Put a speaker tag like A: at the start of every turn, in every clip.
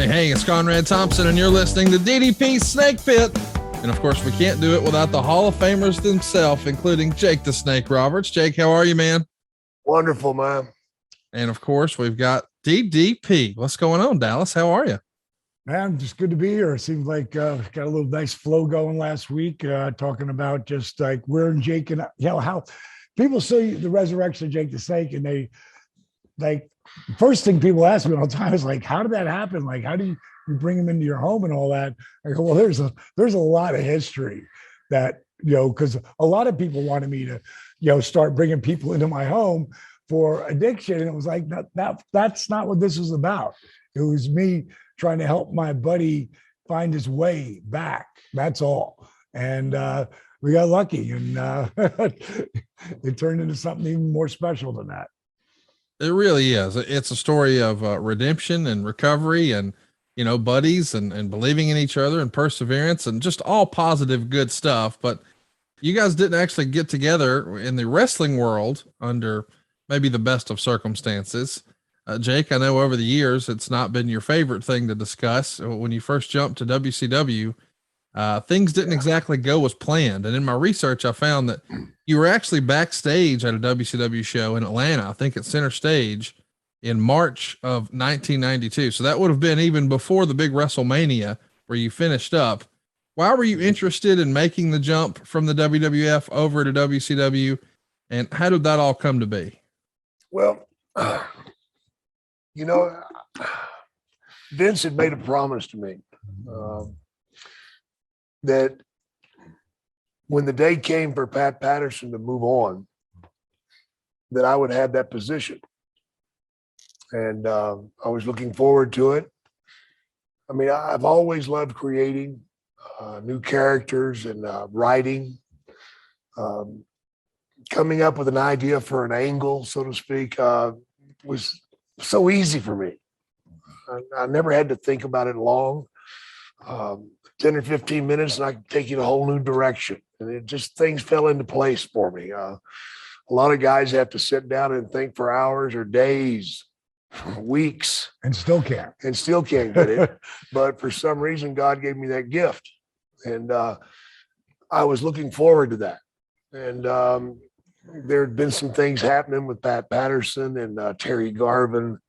A: Hey, it's Conrad Thompson, and you're listening to DDP Snake Pit. And of course, we can't do it without the Hall of Famers themselves, including Jake the Snake Roberts. Jake, how are you, man?
B: Wonderful, man.
A: And of course, we've got DDP. What's going on, Dallas? How are you?
C: Man, just good to be here. It seems like got a little nice flow going last week, talking about just like where Jake and how people see the resurrection of Jake the Snake, and they like first thing people ask me all the time is like, how did that happen? Like, how do you bring him into your home and all that? I go, well, there's a lot of history that, because a lot of people wanted me to, start bringing people into my home for addiction. And it was like, that's not what this was about. It was me trying to help my buddy find his way back. That's all. And we got lucky, and it turned into something even more special than that.
A: It really is. It's a story of redemption and recovery and, buddies and believing in each other and perseverance and just all positive, good stuff. But you guys didn't actually get together in the wrestling world under maybe the best of circumstances. Jake, I know over the years, it's not been your favorite thing to discuss. When you first jumped to WCW, things didn't exactly go as planned. And in my research, I found that you were actually backstage at a WCW show in Atlanta, I think at Center Stage, in March of 1992. So that would have been even before the big WrestleMania where you finished up. Why were you interested in making the jump from the WWF over to WCW? And how did that all come to be?
B: Well, Vince had made a promise to me that when the day came for Pat Patterson to move on, that I would have that position. And I was looking forward to it. I mean, I've always loved creating new characters and writing, coming up with an idea for an angle, so to speak, was so easy for me. I never had to think about it long. 10 or 15 minutes and I could take you in a whole new direction. And it just, things fell into place for me. A lot of guys have to sit down and think for hours or days, weeks.
C: And still can't.
B: Get it. But for some reason, God gave me that gift. And I was looking forward to that. And there had been some things happening with Pat Patterson and Terry Garvin,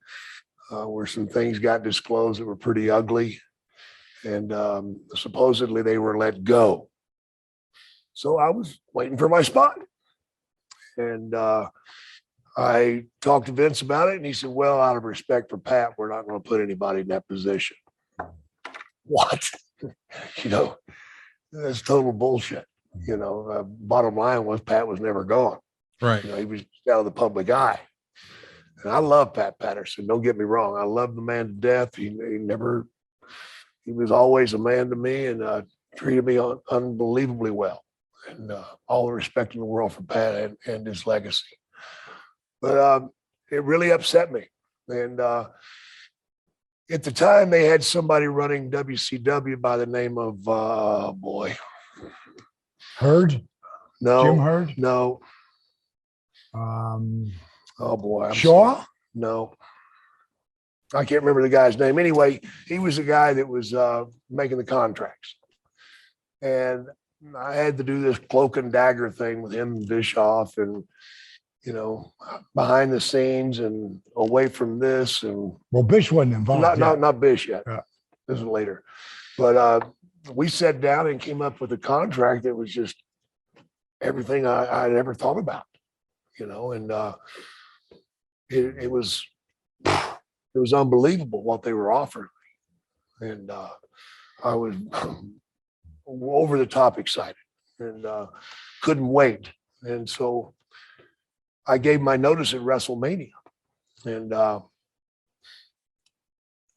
B: where some things got disclosed that were pretty ugly. And supposedly they were let go. So I was waiting for my spot. And I talked to Vince about it, and he said, well, out of respect for Pat, we're not going to put anybody in that position. What? That's total bullshit. Bottom line was Pat was never gone.
A: Right.
B: He was out of the public eye. And I love Pat Patterson. Don't get me wrong. I love the man to death. He was always a man to me and treated me unbelievably well. And all the respect in the world for Pat and his legacy. But it really upset me. And at the time, they had somebody running WCW by the name of,
C: Hurd?
B: No.
C: Jim Hurd?
B: No.
C: Shaw?
B: No. I can't remember the guy's name. Anyway, he was the guy that was making the contracts. And I had to do this cloak and dagger thing with him and Bischoff and, behind the scenes and away from this. And
C: well, Bish wasn't involved.
B: Not Bish yet.
C: Yeah.
B: This is later. But we sat down and came up with a contract that was just everything I'd ever thought about, and it was unbelievable what they were offering me. And I was over the top excited and couldn't wait. And so I gave my notice at WrestleMania and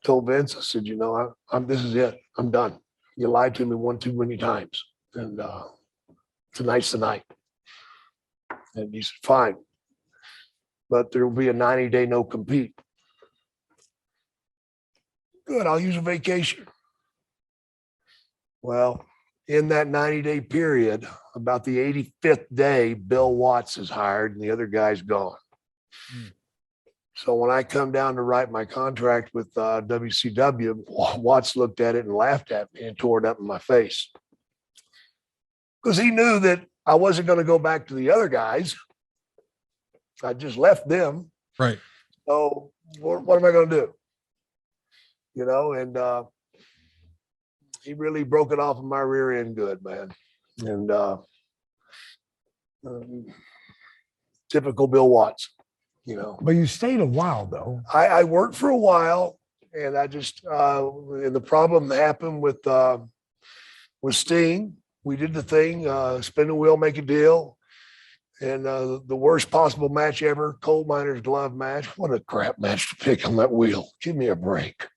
B: told Vince, I said, this is it. I'm done. You lied to me one too many times. And tonight's the night. And he said, fine. But there will be a 90-day no compete. Good, I'll use a vacation. Well, in that 90-day period, about the 85th day, Bill Watts is hired and the other guy's gone. So when I come down to write my contract with WCW, Watts looked at it and laughed at me and tore it up in my face. Because he knew that I wasn't going to go back to the other guys. I just left them.
A: Right.
B: So what am I going to do? You know, and he really broke it off of my rear end good, man. And typical Bill Watts, you know.
C: But you stayed a while though.
B: I worked for a while, and I just and the problem happened with Sting. We did the thing, spin the wheel, make a deal. And the worst possible match ever, coal miner's glove match. What a crap match to pick on that wheel. Give me a break.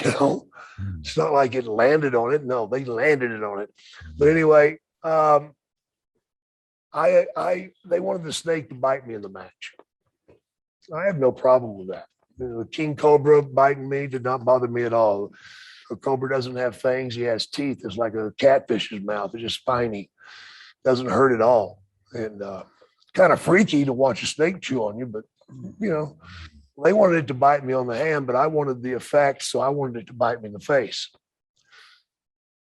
B: You know, it's not like it landed on it. No, they landed it on it. But anyway, they wanted the snake to bite me in the match. I have no problem with that. The king cobra biting me did not bother me at all. A cobra doesn't have fangs. He has teeth. It's like a catfish's mouth. It's just spiny. Doesn't hurt at all. And kind of freaky to watch a snake chew on you, but you know, they wanted it to bite me on the hand, but I wanted the effect, so I wanted it to bite me in the face.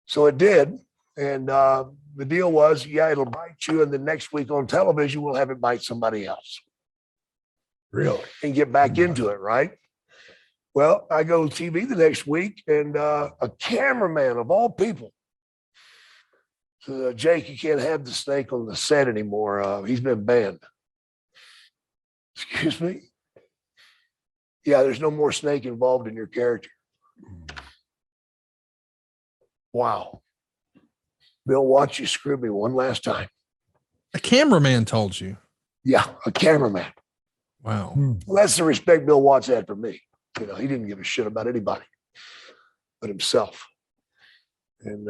B: So it did. And the deal was, yeah, it'll bite you, and the next week on television, we'll have it bite somebody else.
C: Really?
B: And get back into it, right? Well, I go to TV the next week, and a cameraman of all people said, Jake, you can't have the snake on the set anymore. He's been banned. Excuse me? Yeah, there's no more snake involved in your character. Wow. Bill Watts, you screwed me one last time.
A: A cameraman told you.
B: Yeah, a cameraman.
A: Wow.
B: Well, that's the respect Bill Watts had for me. You know, he didn't give a shit about anybody but himself. And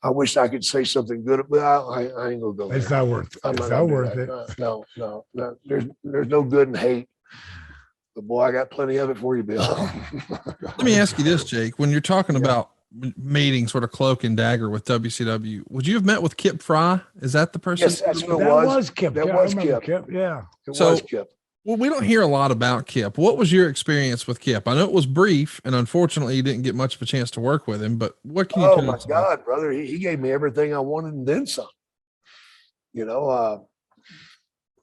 B: I wish I could say something good, but I ain't gonna go there.
C: It's not worth it. It's not worth it.
B: No. There's no good in hate. But boy, I got plenty of it for you, Bill.
A: Let me ask you this, Jake. When you're talking about meeting sort of cloak and dagger with WCW, would you have met with Kip Fry? Is that the person?
B: Yes, that's who it
C: That
B: was.
C: was Kip.
B: That
C: Yeah,
B: was
C: I remember
B: Kip.
C: Yeah.
B: It
A: So-
B: was Kip.
A: Well, we don't hear a lot about Kip. What was your experience with Kip? I know it was brief, and unfortunately, you didn't get much of a chance to work with him. But what can you
B: Oh
A: tell
B: my
A: us about?
B: God, brother. He gave me everything I wanted and then some. You know,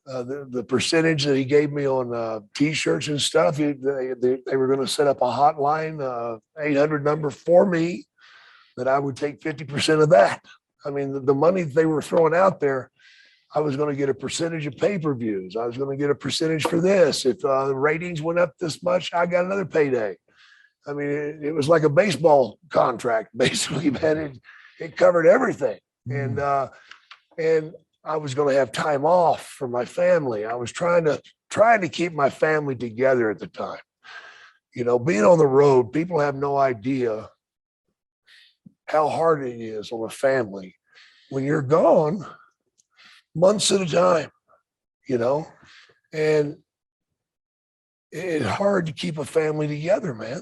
B: the percentage that he gave me on T-shirts and stuff, they were going to set up a hotline, 800 number for me, that I would take 50% of that. I mean, the money they were throwing out there, I was going to get a percentage of pay-per-views. I was going to get a percentage for this. If the ratings went up this much, I got another payday. I mean, it was like a baseball contract, basically, man. It covered everything. And I was going to have time off for my family. I was trying to keep my family together at the time. You know, being on the road, people have no idea how hard it is on a family when you're gone months at a time, you know, and it's hard to keep a family together, man,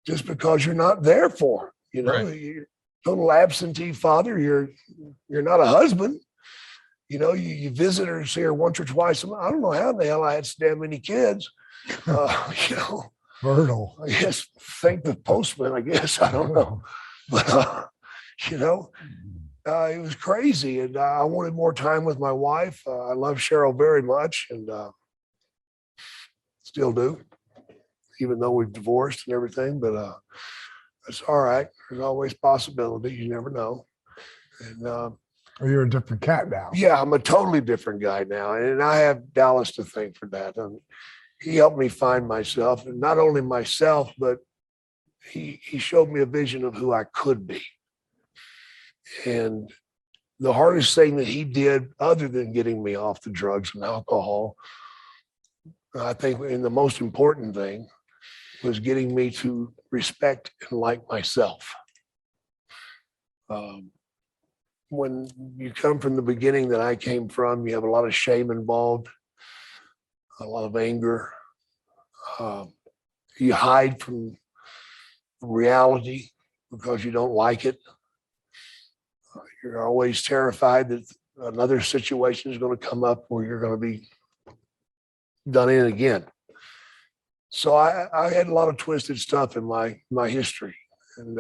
B: just because you're not there for them, you know.
A: Right.
B: You're total absentee father. You're not a husband. You know, you visitors here once or twice. I don't know how the hell I had so damn many kids. You know,
C: Fertile.
B: I guess thank the postman. I guess I don't know, but you know, it was crazy, and I wanted more time with my wife. I love Cheryl very much, and still do, even though we've divorced and everything. But it's all right. There's always possibilities. You never know. And
C: Or you're a different cat now.
B: yeah, I'm a totally different guy now, and I have Dallas to thank for that. He helped me find myself, and not only myself, but he showed me a vision of who I could be. And the hardest thing that he did, other than getting me off the drugs and alcohol, I think, and the most important thing, was getting me to respect and like myself. When you come from the beginning that I came from, you have a lot of shame involved, a lot of anger. You hide from reality because you don't like it. You're always terrified that another situation is going to come up where you're going to be done it again. So I had a lot of twisted stuff in my history. And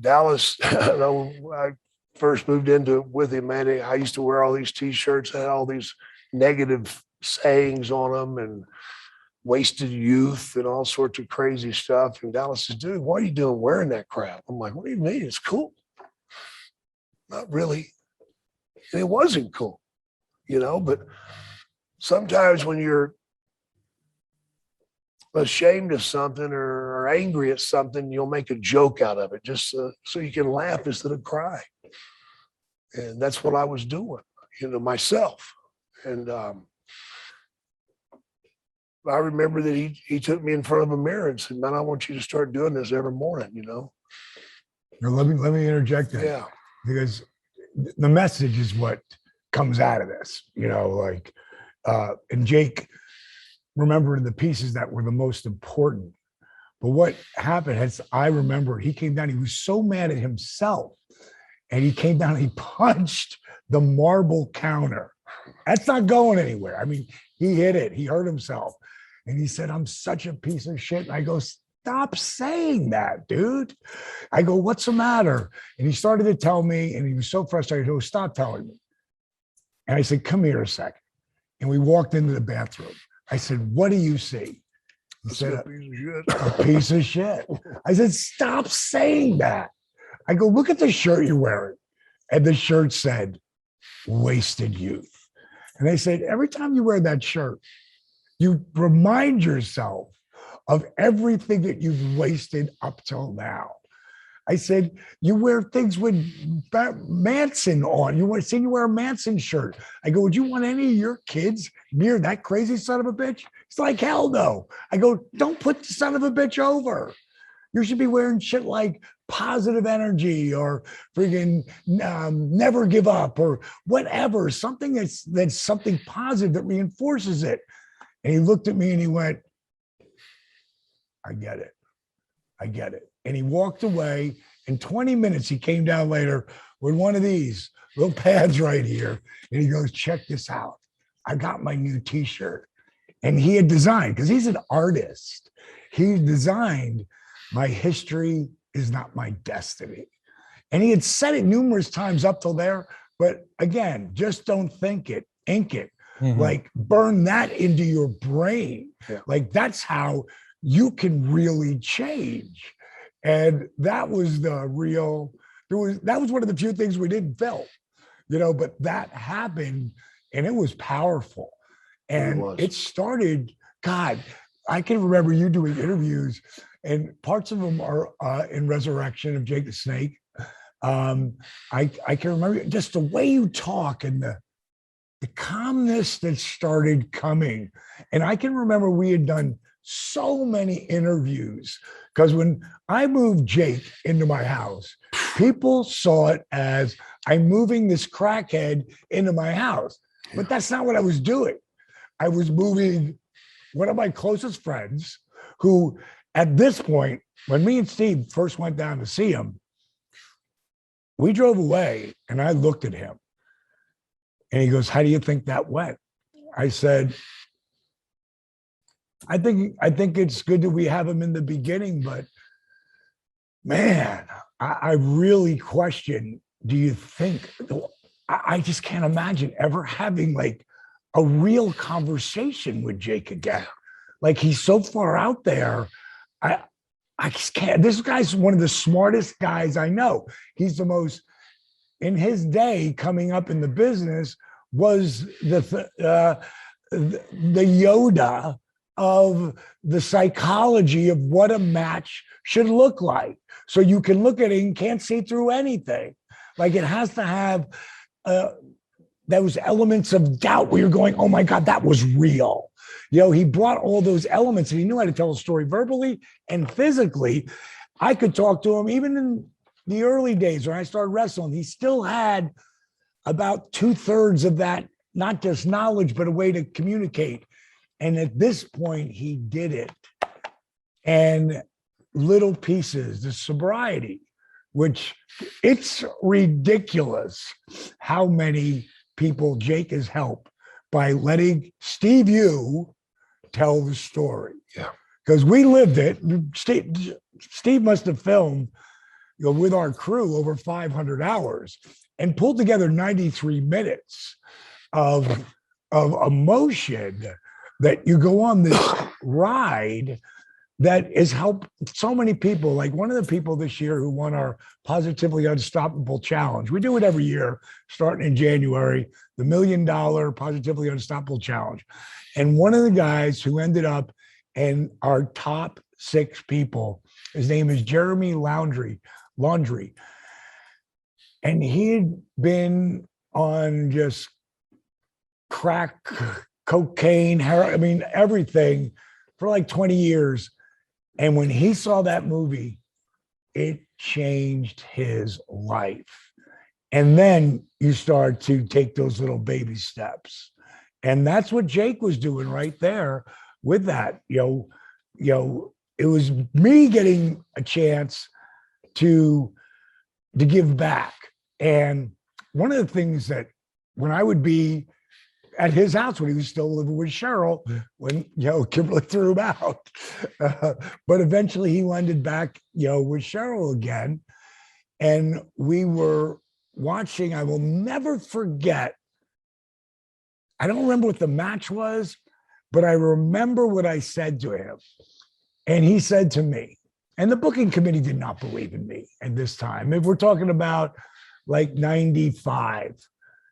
B: Dallas, I first moved into with him, man, I used to wear all these T-shirts that had all these negative sayings on them and wasted youth and all sorts of crazy stuff. And Dallas says, dude, what are you doing wearing that crap? I'm like, what do you mean? It's cool. Not really. And it wasn't cool, but sometimes when you're ashamed of something or angry at something, you'll make a joke out of it just so you can laugh instead of cry. And that's what I was doing, myself. And I remember that he took me in front of a mirror and said, man, I want you to start doing this every morning,
C: Now, let me interject that.
B: Yeah.
C: Because the message is what comes out of this, and Jake remembered the pieces that were the most important. But what happened is, I remember he came down, he was so mad at himself, and he came down and he punched the marble counter. That's not going anywhere. I mean, he hit it, he hurt himself. And he said, I'm such a piece of shit. And I go, stop saying that, dude. I go, what's the matter? And he started to tell me, and he was so frustrated. He goes, stop telling me. And I said, come here a second. And we walked into the bathroom. I said, what do you see? He said, a piece of shit. I said, stop saying that. I go, look at the shirt you're wearing. And the shirt said, wasted youth. And they said, every time you wear that shirt, you remind yourself of everything that you've wasted up till now. I said, you wear things with Manson on. You wear a Manson shirt. I go, would you want any of your kids near that crazy son of a bitch? It's like, hell no. I go, don't put the son of a bitch over. You should be wearing shit like positive energy or friggin' never give up or whatever. Something that's something positive that reinforces it. And he looked at me and he went, I get it. I get it. And he walked away. In 20 minutes, he came down later with one of these little pads right here. And he goes, check this out. I got my new T-shirt. And he had designed, because he's an artist, he designed, my history is not my destiny. And he had said it numerous times up till there. But again, just don't think it, ink it. Mm-hmm. Like burn that into your brain. Yeah. Like that's how you can really change. And that was that was one of the few things we didn't film, but that happened and it was powerful. And it started, God, I can remember you doing interviews and parts of them are in Resurrection of Jake the Snake. I can remember just the way you talk and the calmness that started coming. And I can remember we had done so many interviews because when I moved Jake into my house, people saw it as I'm moving this crackhead into my house. But that's not what I was doing. I was moving one of my closest friends who, at this point, when me and Steve first went down to see him, we drove away and I looked at him. And he goes, how do you think that went? I said, I think it's good that we have him in the beginning, but man, I really question, do you think, I just can't imagine ever having like a real conversation with Jake again. Like he's so far out there. I just can't, this guy's one of the smartest guys I know. He's the most, in his day coming up in the business, was the Yoda of the psychology of what a match should look like. So you can look at it and can't see through anything. Like it has to have those elements of doubt where you're going, oh my God, that was real. He brought all those elements and he knew how to tell a story verbally and physically. I could talk to him even in the early days when I started wrestling. He still had about 2/3 of that, not just knowledge, but a way to communicate. And at this point, he did it. And little pieces, the sobriety, which it's ridiculous how many people Jake has helped by letting Steve U tell the story.
B: Yeah.
C: Because we lived it. Steve must have filmed, with our crew over 500 hours and pulled together 93 minutes of emotion that you go on this ride that has helped so many people. Like one of the people this year who won our Positively Unstoppable Challenge. We do it every year, starting in January, the $1 million Positively Unstoppable Challenge. And one of the guys who ended up in our top 6 people, his name is Jeremy Laundry. And he had been on just crack, cocaine, heroin, everything for like 20 years. And when he saw that movie, it changed his life. And then you start to take those little baby steps. And that's what Jake was doing right there with that. It was me getting a chance to give back. And one of the things that when I would be at his house when he was still living with Cheryl, when Kimberly threw him out, but eventually he landed back with Cheryl again, and we were watching. I will never forget. I don't remember what the match was, but I remember what I said to him, and he said to me, and the booking committee did not believe in me at this time. If we're talking about like 95.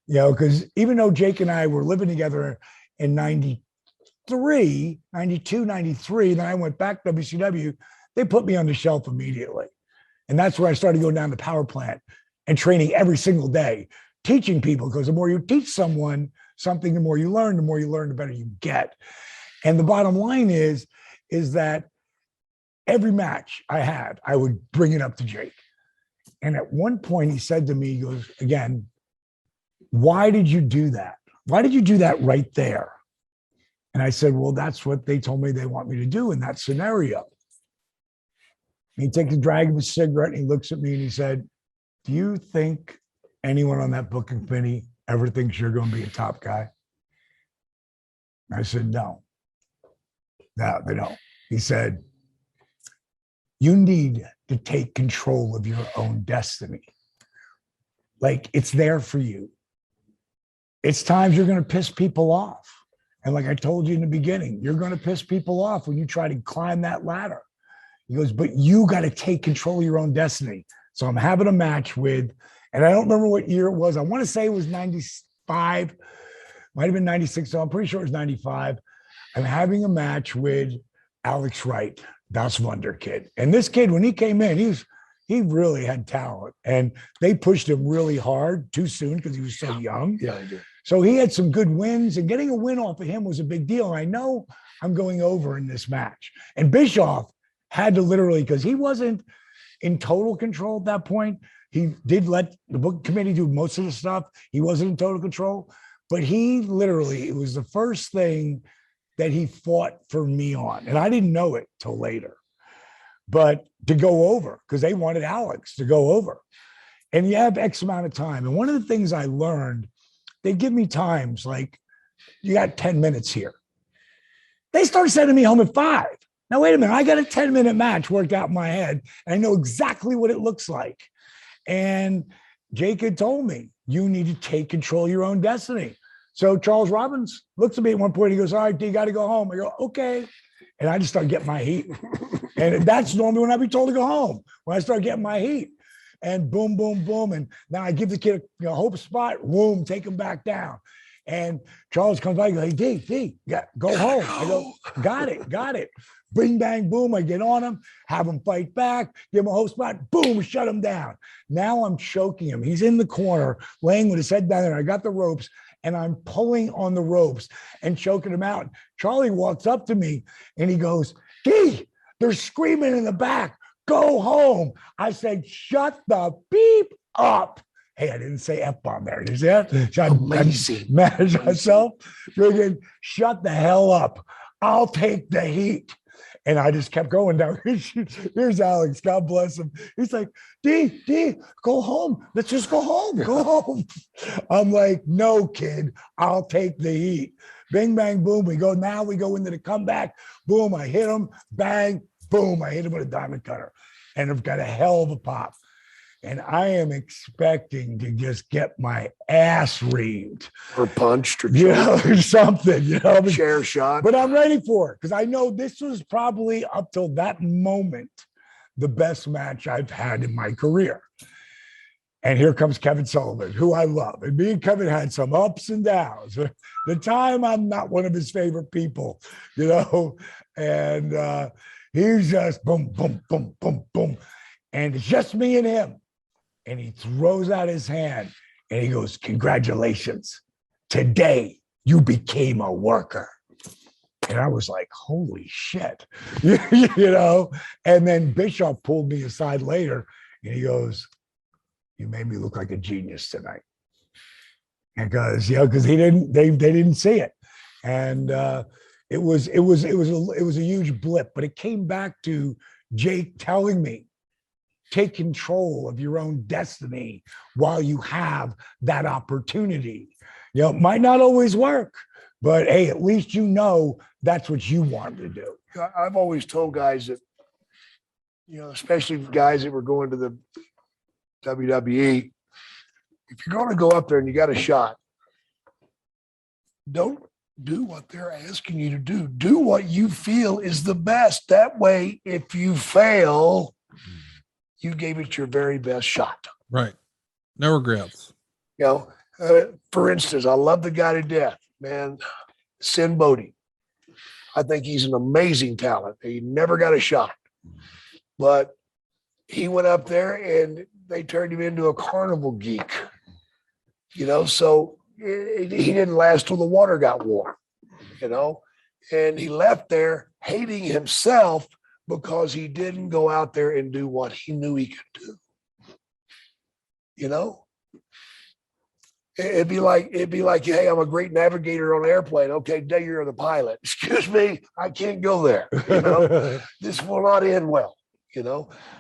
C: Because even though Jake and I were living together in 92, 93, then I went back to WCW, they put me on the shelf immediately. And that's where I started going down the power plant and training every single day, teaching people, because the more you teach someone something, the more you learn, the better you get. And the bottom line is that every match I had, I would bring it up to Jake. And at one point he said to me, he goes, again, why did you do that? Why did you do that right there? And I said, well, that's what they told me they want me to do in that scenario. And he takes a drag of a cigarette and he looks at me and he said, do you think anyone on that booking committee ever thinks you're going to be a top guy? And I said, no, they don't. He said, you need to take control of your own destiny. Like, it's there for you. It's times you're going to piss people off. And like I told you in the beginning, you're going to piss people off when you try to climb that ladder. He goes, but you got to take control of your own destiny. So I'm having a match with, and I don't remember what year it was. I want to say it was 95, might have been 96. So I'm pretty sure it was 95. I'm having a match with Alex Wright, Das Wonder kid. And this kid, when he came in, he really had talent, and they pushed him really hard too soon because he was so young.
B: Yeah, I did.
C: So he had some good wins, and getting a win off of him was a big deal. And I know I'm going over in this match. And Bischoff had to literally, because he wasn't in total control at that point. He did let the book committee do most of the stuff. He wasn't in total control, but he literally, it was the first thing that he fought for me on. And I didn't know it till later, but to go over, because they wanted Alex to go over. And you have X amount of time. And one of the things I learned, they give me times like, you got 10 minutes here. They started sending me home at 5. Now, wait a minute. I got a 10-minute match worked out in my head, and I know exactly what it looks like. And Jake had told me, you need to take control of your own destiny. So Charles Robbins looks at me at one point. He goes, all right, D, you got to go home. I go, okay. And I just start getting my heat. And that's normally when I be told to go home, when I start getting my heat. And boom, boom, boom. And now I give the kid a hope spot, boom, take him back down. And Charles comes by, he goes, hey, D, go home. I go, got it. Bing, bang, boom. I get on him, have him fight back, give him a hope spot, boom, shut him down. Now I'm choking him. He's in the corner, laying with his head down there. I got the ropes, and I'm pulling on the ropes and choking him out. Charlie walks up to me, and he goes, D, they're screaming in the back. Go home. I said, shut the beep up. Hey, I didn't say F-bomb there. You see that? So I managed myself. Shut the hell up. I'll take the heat. And I just kept going down. Here's Alex. God bless him. He's like, D, go home. Let's just go home. Go home. I'm like, no, kid, I'll take the heat. Bing, bang, boom. We go into the comeback. Boom. I hit him. Bang, boom. I hit him with a diamond cutter. And I've got a hell of a pop. And I am expecting to just get my ass reamed
B: or punched or
C: or something,
B: chair shot.
C: But I'm ready for it because I know this was probably up till that moment the best match I've had in my career. And here comes Kevin Sullivan, who I love. And me and Kevin had some ups and downs. The time I'm not one of his favorite people, and he's just boom, boom, boom, boom, boom. And it's just me and him. And he throws out his hand and he goes, congratulations. Today you became a worker. And I was like, holy shit, And then Bischoff pulled me aside later and he goes, you made me look like a genius tonight. Because they didn't see it. And it was a huge blip, but it came back to Jake telling me, take control of your own destiny while you have that opportunity. It might not always work, but hey, at least that's what you wanted to do.
B: I've always told guys that, especially guys that were going to the WWE, if you're going to go up there and you got a shot, don't do what they're asking you to do. Do what you feel is the best. That way, if you fail, you gave it your very best shot.
A: Right. No regrets.
B: For instance, I love the guy to death, man. Sin Bodhi. I think he's an amazing talent. He never got a shot, but he went up there and they turned him into a carnival geek, so he didn't last till the water got warm, and he left there hating himself because he didn't go out there and do what he knew he could do. It'd be like, hey, I'm a great navigator on an airplane. Okay, today you're the pilot. Excuse me, I can't go there. This will not end well.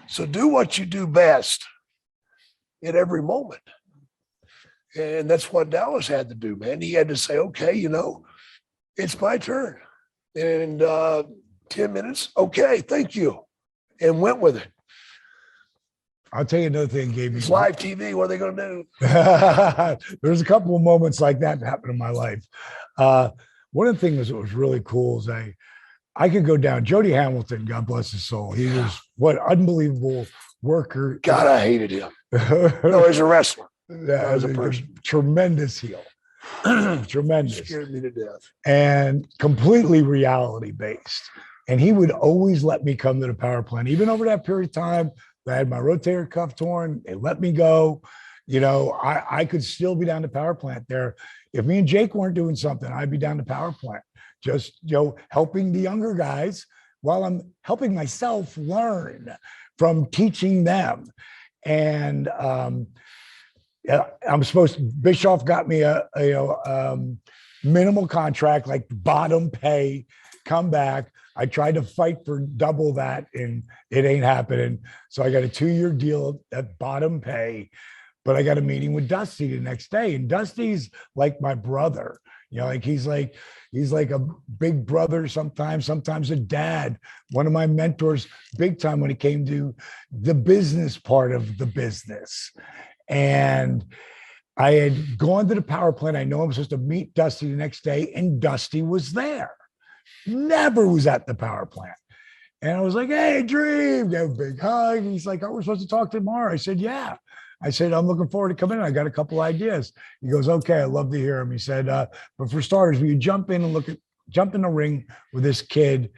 B: So do what you do best at every moment. And that's what Dallas had to do, man. He had to say, okay, it's my turn. And 10 minutes. Okay, thank you. And went with it.
C: I'll tell you another thing gave me.
B: It's live TV. What are they going to do?
C: There's a couple of moments like that happen in my life. One of the things that was really cool is I could go down. Jody Hamilton, God bless his soul. He was what unbelievable worker.
B: God, I hated him. No, he's a wrestler.
C: Yeah, as a person. Tremendous heel. Tremendous.
B: Scared me to death.
C: And completely reality based. And he would always let me come to the power plant. Even over that period of time, I had my rotator cuff torn. They let me go. I could still be down to power plant there. If me and Jake weren't doing something, I'd be down to power plant. Just, helping the younger guys while I'm helping myself learn from teaching them. And Bischoff got me a minimal contract, like bottom pay, come back. I tried to fight for double that and it ain't happening. So I got a 2-year deal at bottom pay, but I got a meeting with Dusty the next day. And Dusty's like my brother, he's like a big brother sometimes a dad, one of my mentors big time when it came to the business part of the business. And I had gone to the power plant. I know I'm supposed to meet Dusty the next day, and Dusty was there. Never was at the power plant. And I was like, hey, Dream, gave a big hug. He's like, we're supposed to talk tomorrow. I said, yeah. I said, I'm looking forward to coming in. I got a couple ideas. He goes, okay, I'd love to hear him. He said, but for starters, will you jump in the ring with this kid?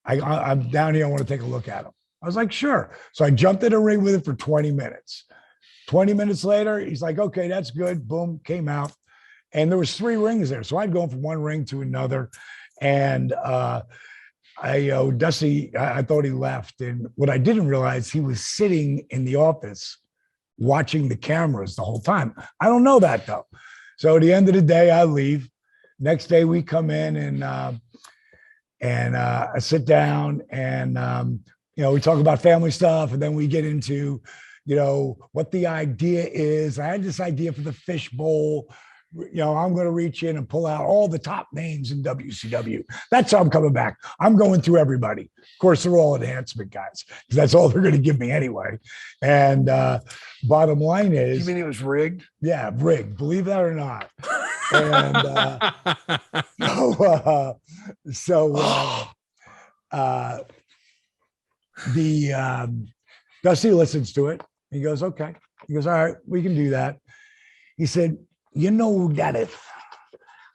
C: I'm down here. I want to take a look at him. I was like, sure. So I jumped in the ring with him for 20 minutes. 20 minutes later, he's like, okay, that's good. Boom, came out. And there was 3 rings there. So I'd go from one ring to another. And Dusty, I thought he left. And what I didn't realize, he was sitting in the office watching the cameras the whole time. I don't know that though. So at the end of the day, I leave. Next day we come in And I sit down and, we talk about family stuff, and then we get into, what the idea is. I had this idea for the fish bowl. I'm going to reach in and pull out all the top names in WCW. That's how I'm coming back. I'm going through everybody. Of course, they're all enhancement guys because that's all they're going to give me anyway. And bottom line is,
B: you mean it was rigged?
C: Yeah, rigged. Believe that or not. And Dusty listens to it. He goes, okay. He goes, all right, we can do that. He said, Dennis,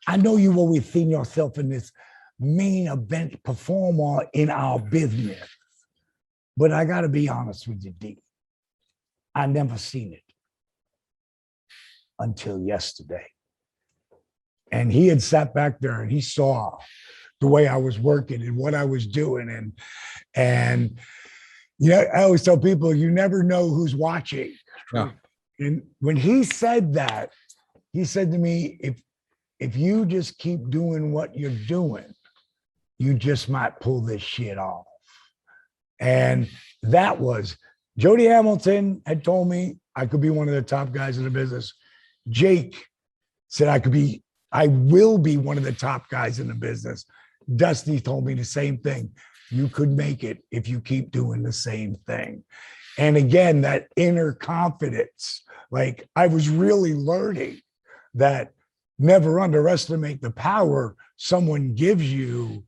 C: I know you've always seen yourself in this main event performer in our business, but I got to be honest with you, D. I never seen it until yesterday. And he had sat back there and he saw the way I was working and what I was doing. And I always tell people, you never know who's watching.
A: Yeah.
C: And when he said that, he said to me, if you just keep doing what you're doing, you just might pull this shit off. And that was, Jody Hamilton had told me I could be one of the top guys in the business. Jake said I will be one of the top guys in the business. Dusty told me the same thing. You could make it if you keep doing the same thing. And again, that inner confidence, like I was really learning that never underestimate the power someone gives you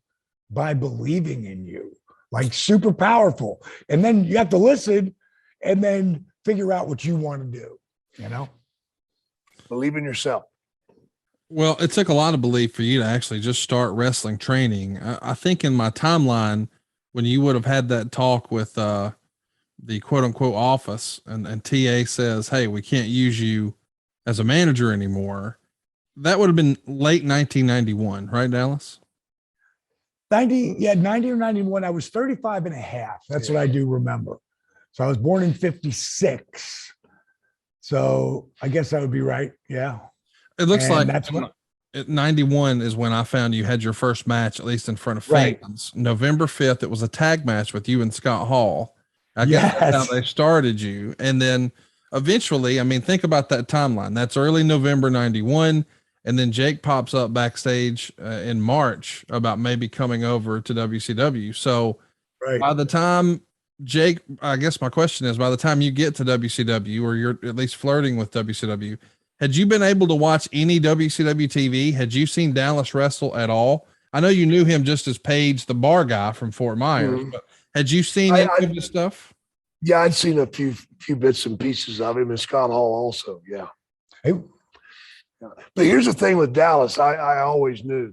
C: by believing in you, like super powerful. And then you have to listen and then figure out what you want to do,
B: Believe in yourself.
A: Well, it took a lot of belief for you to actually just start wrestling training. I think in my timeline, when you would have had that talk with the quote unquote office and TA says, hey, we can't use you as a manager anymore. That would have been late 1991, right, Dallas?
C: 90 or 91. I was 35 and a half. That's what I do remember. So I was born in 56. So I guess that would be right. Yeah.
A: It looks
C: And
A: like
C: that's when
A: 91 is when I found you had your first match, at least in front of fans. November 5th, it was a tag match with you and Scott Hall. I guess that's how they started you. And then eventually, I mean, think about that timeline. That's early November 91. And then Jake pops up backstage in March about maybe coming over to WCW. So by the time Jake, I guess my question is, by the time you get to WCW, or you're at least flirting with WCW, had you been able to watch any WCW TV? Had you seen Dallas wrestle at all? I know you knew him just as Paige, the bar guy from Fort Myers, but had you seen any of his stuff?
B: Yeah, I'd seen a few bits and pieces of him, and Scott Hall also. Yeah. But here's the thing with Dallas. I always knew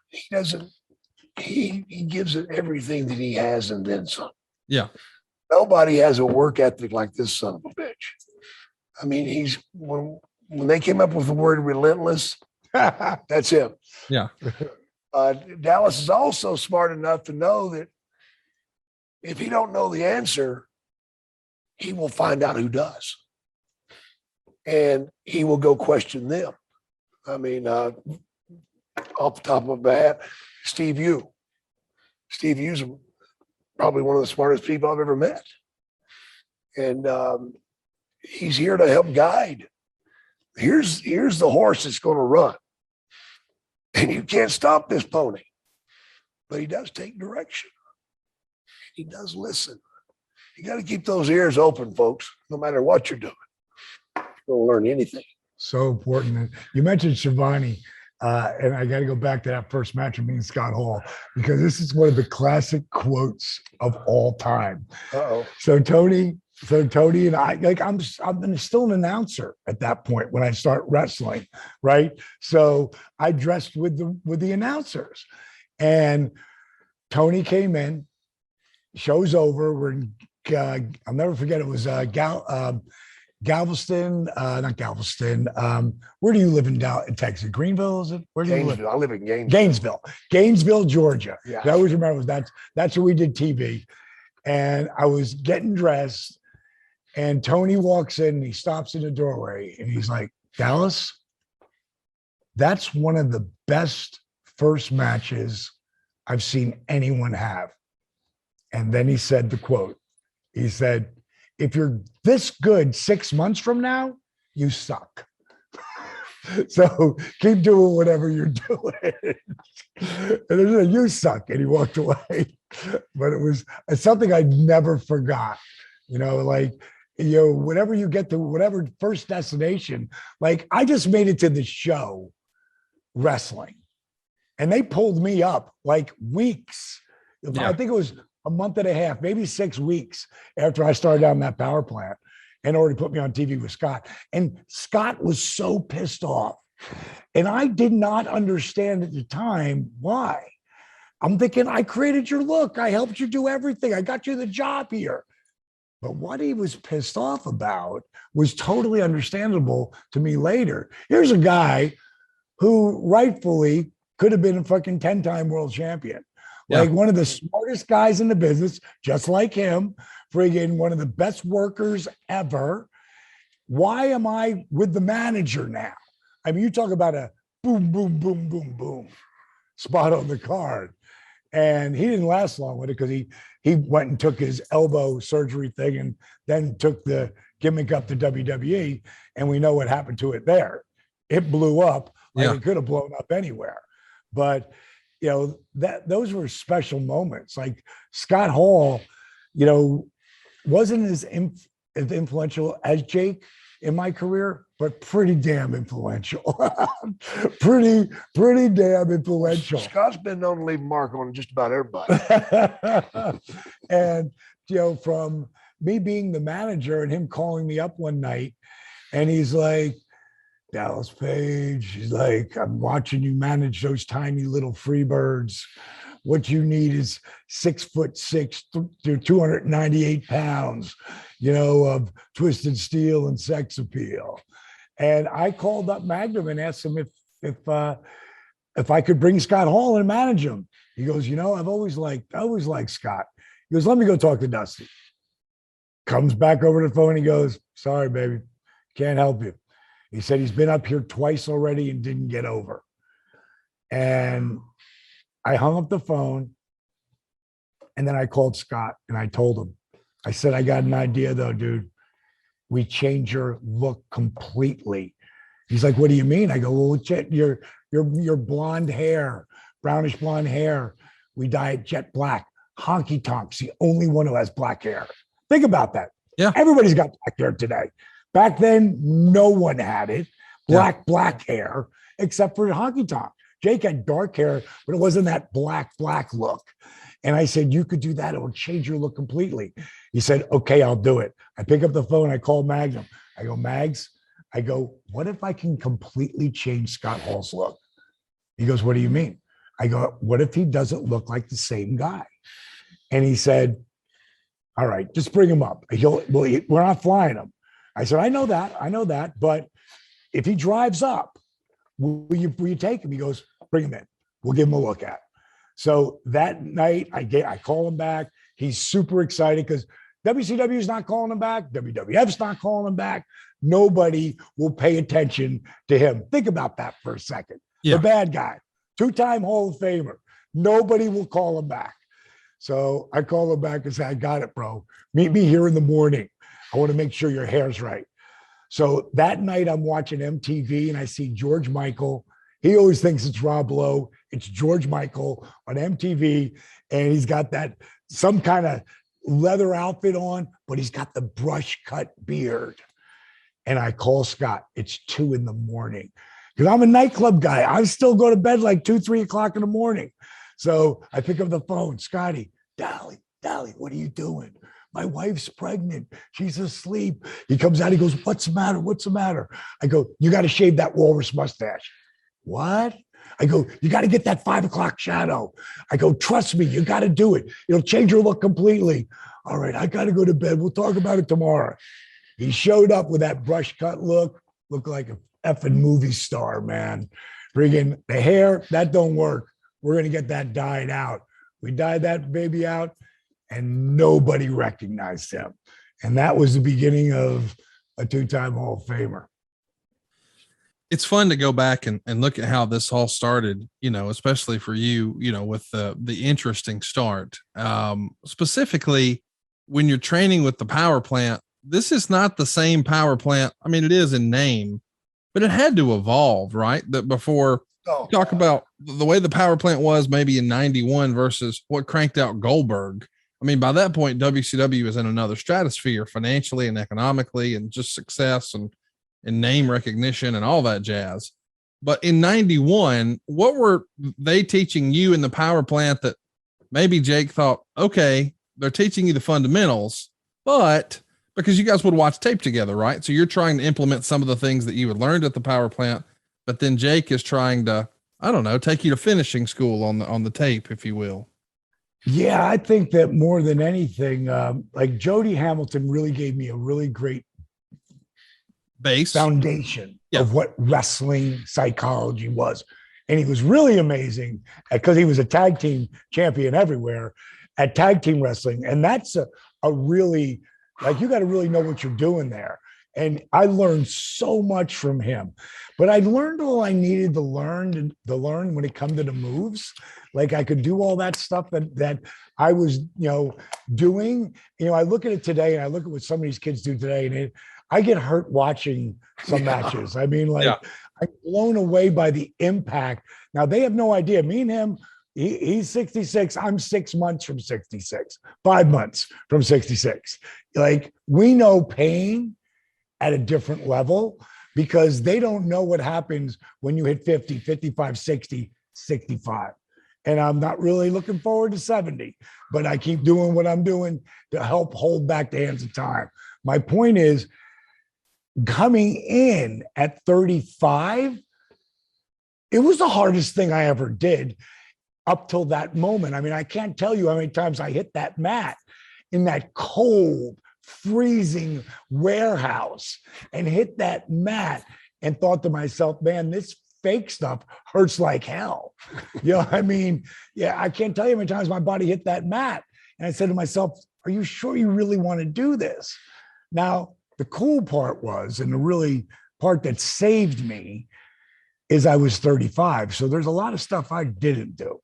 B: he gives it everything that he has and then some.
A: Yeah.
B: Nobody has a work ethic like this son of a bitch. I mean, when they came up with the word relentless, that's him.
A: Yeah.
B: Dallas is also smart enough to know that if he don't know the answer, he will find out who does. And he will go question them. I mean, off the top of my head, Steve Yu. Steve Yu's probably one of the smartest people I've ever met. And he's here to help guide. Here's the horse that's going to run. And you can't stop this pony. But he does take direction. He does listen. You got to keep those ears open, folks, no matter what you're doing. You don't learn anything.
C: So important. You mentioned Shivani. And I got to go back to that first match with me and Scott Hall, because this is one of the classic quotes of all time.
B: Uh-oh.
C: So Tony and I, like, I'm still an announcer at that point when I start wrestling, right? So I dressed with the announcers, and Tony came in, show's over. We're in, I'll never forget, it was Galveston, not Galveston. Where do you live in Texas? Greenville, is it? Where do you live?
B: I live in
C: Gainesville, Georgia.
B: Yeah.
C: I always remember that's where we did TV. And I was getting dressed, and Tony walks in and he stops in the doorway and he's like, Dallas, that's one of the best first matches I've seen anyone have. And then he said the quote. He said, if you're this good 6 months from now, you suck. So keep doing whatever you're doing. And he said, you suck. And he walked away. But it was something I never forgot. You know, like, you know, whenever you get to whatever first destination, like I just made it to the show wrestling. And they pulled me up like weeks.
A: Yeah.
C: I think it was a month and a half, maybe 6 weeks after I started down that power plant, and already put me on TV with Scott. And Scott was so pissed off. And I did not understand at the time why. I'm thinking, I created your look. I helped you do everything. I got you the job here. But what he was pissed off about was totally understandable to me later. Here's a guy who rightfully could have been a fucking 10-time world champion. Like one of the smartest guys in the business, just like him, friggin' one of the best workers ever. Why am I with the manager now? I mean, you talk about a boom, boom, boom, boom, boom spot on the card. And he didn't last long with it because he went and took his elbow surgery thing and then took the gimmick up to WWE. And we know what happened to it there. It blew up like it could have blown up anywhere. But you know, those were special moments. Like Scott Hall, you know, wasn't as influential as Jake in my career, but pretty damn influential. pretty damn influential.
B: Scott's been known to leave a mark on just about everybody.
C: And, you know, from me being the manager and him calling me up one night, and he's like, Dallas Page, he's like, I'm watching you manage those tiny little free birds. What you need is 6'6" to 298 pounds, you know, of twisted steel and sex appeal. And I called up Magnum and asked him if I could bring Scott Hall and manage him. He goes, you know, I always liked Scott. He goes, let me go talk to Dusty. Comes back over the phone. He goes, sorry, baby, can't help you. He said he's been up here twice already and didn't get over. And I hung up the phone, and then I called Scott and I told him, I said, I got an idea though, dude. We change your look completely. He's like, what do you mean? I go, well, your blonde hair, brownish blonde hair, we dye it jet black. Honky Tonk's the only one who has black hair. Think about that.
A: Yeah.
C: Everybody's got black hair today. Back then, no one had it. Black hair, except for Honky Tonk. Jake had dark hair, but it wasn't that black look. And I said, you could do that. It would change your look completely. He said, okay, I'll do it. I pick up the phone. I call Magnum. I go, Mags, I go, what if I can completely change Scott Hall's look? He goes, what do you mean? I go, what if he doesn't look like the same guy? And he said, all right, just bring him up. We're not flying him. I said, I know that. But if he drives up, will you take him? He goes, bring him in. We'll give him a look at. So that night, I call him back. He's super excited because WCW is not calling him back. WWF's not calling him back. Nobody will pay attention to him. Think about that for a second.
A: Yeah.
C: The bad guy, 2-time Hall of Famer. Nobody will call him back. So I call him back and say, I got it, bro. Meet me here in the morning. I want to make sure your hair's right. So that night I'm watching MTV and I see George Michael. He always thinks it's Rob Lowe. It's George Michael on MTV. And he's got that some kind of leather outfit on, but he's got the brush cut beard. And I call Scott. It's 2 in the morning because I'm a nightclub guy. I still go to bed like 2, 3 o'clock in the morning. So I pick up the phone. Scotty, Dolly, what are you doing? My wife's pregnant. She's asleep. He comes out. He goes, what's the matter? What's the matter? I go, you got to shave that walrus mustache. What? I go, you got to get that 5 o'clock shadow. I go, trust me, you got to do it. It'll change your look completely. All right, I got to go to bed. We'll talk about it tomorrow. He showed up with that brush cut look, looked like a effing movie star, man. Friggin' the hair, that don't work. We're going to get that dyed out. We dyed that baby out and nobody recognized him. And that was the beginning of a 2-time Hall of Famer.
A: it's fun to go back and look at how this all started, especially for you, with the interesting start. Specifically when you're training with the power plant, this is not the same power plant. I mean, it is in name, but it had to evolve, right? That before talk about the way the power plant was maybe in 91 versus what cranked out Goldberg. I mean, by that point, WCW is in another stratosphere financially and economically and just success and name recognition and all that jazz. But in 91, what were they teaching you in the power plant that maybe Jake thought, okay, they're teaching you the fundamentals, but because you guys would watch tape together, right? So you're trying to implement some of the things that you had learned at the power plant, but then Jake is trying to, I don't know, take you to finishing school on the tape, if you will.
C: Yeah, I think that more than anything, like Jody Hamilton really gave me a really great
A: base
C: foundation of what wrestling psychology was. And he was really amazing because he was a tag team champion everywhere at tag team wrestling. And that's a really, like, you got to really know what you're doing there. And I learned so much from him, but I learned all I needed to learn when it come to the moves. Like, I could do all that stuff that I was, doing. I look at it today and I look at what some of these kids do today, and I get hurt watching some matches. I mean, I'm blown away by the impact. Now, they have no idea. Me and him, he's 66. I'm 6 months from 66, 5 months from 66. Like, we know pain at a different level because they don't know what happens when you hit 50, 55, 60, 65. And I'm not really looking forward to 70, but I keep doing what I'm doing to help hold back the hands of time. My point is, coming in at 35, it was the hardest thing I ever did up till that moment. I mean, I can't tell you how many times I hit that mat in that cold, freezing warehouse and hit that mat and thought to myself, man, this fake stuff hurts like hell. I mean, I can't tell you how many times my body hit that mat. And I said to myself, are you sure you really want to do this? Now, the cool part was, and the really part that saved me, is I was 35. So there's a lot of stuff I didn't do,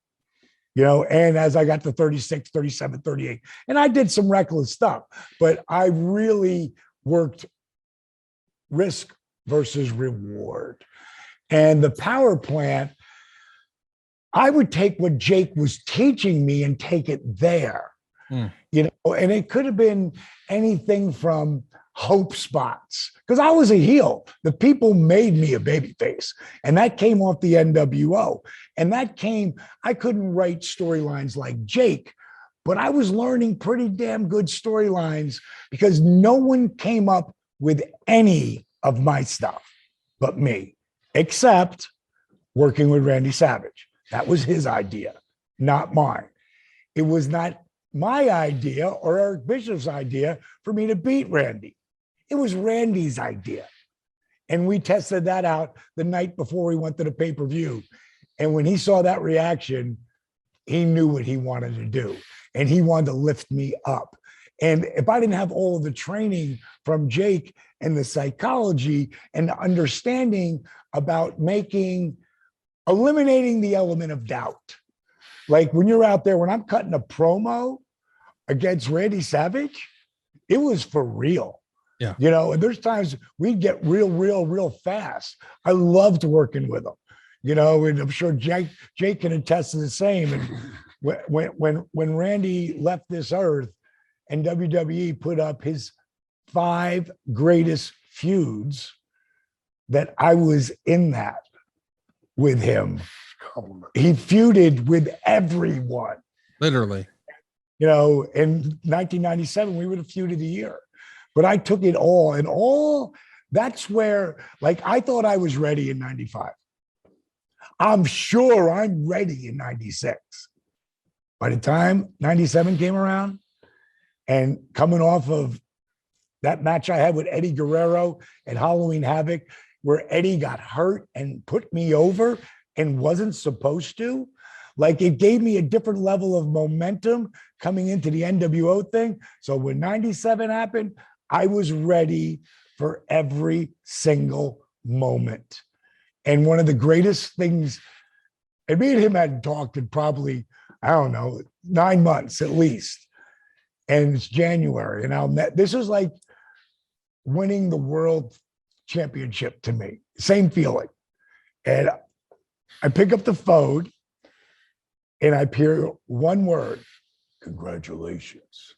C: and as I got to 36, 37, 38, and I did some reckless stuff, but I really worked risk versus reward. And the power plant, I would take what Jake was teaching me and take it there, and it could have been anything from hope spots, because I was a heel. The people made me a babyface, and that came off the NWO. And I couldn't write storylines like Jake, but I was learning pretty damn good storylines because no one came up with any of my stuff but me, except working with Randy Savage. That was his idea, not mine. It was not my idea or Eric Bishop's idea for me to beat Randy. It was Randy's idea. And we tested that out the night before we went to the pay-per-view. And when he saw that reaction, he knew what he wanted to do. And he wanted to lift me up. And if I didn't have all of the training from Jake and the psychology and the understanding about eliminating the element of doubt. Like, when you're out there, when I'm cutting a promo against Randy Savage, it was for real.
A: Yeah.
C: And there's times we'd get real fast. I loved working with him, and I'm sure Jake can attest to the same. And when Randy left this earth and WWE put up his 5 greatest feuds, that I was in that with him. He feuded with everyone.
A: Literally.
C: In 1997, we would have feuded a year. But I took it all, and that's where, like, I thought I was ready in 95. I'm sure I'm ready in 96. By the time 97 came around, and coming off of that match I had with Eddie Guerrero at Halloween Havoc, where Eddie got hurt and put me over and wasn't supposed to, like, it gave me a different level of momentum coming into the NWO thing. So when 97 happened, I was ready for every single moment. And one of the greatest things, and me and him hadn't talked in probably, I don't know, 9 months at least. And it's January. And this is like winning the world championship to me. Same feeling. And I pick up the phone and I hear one word, congratulations.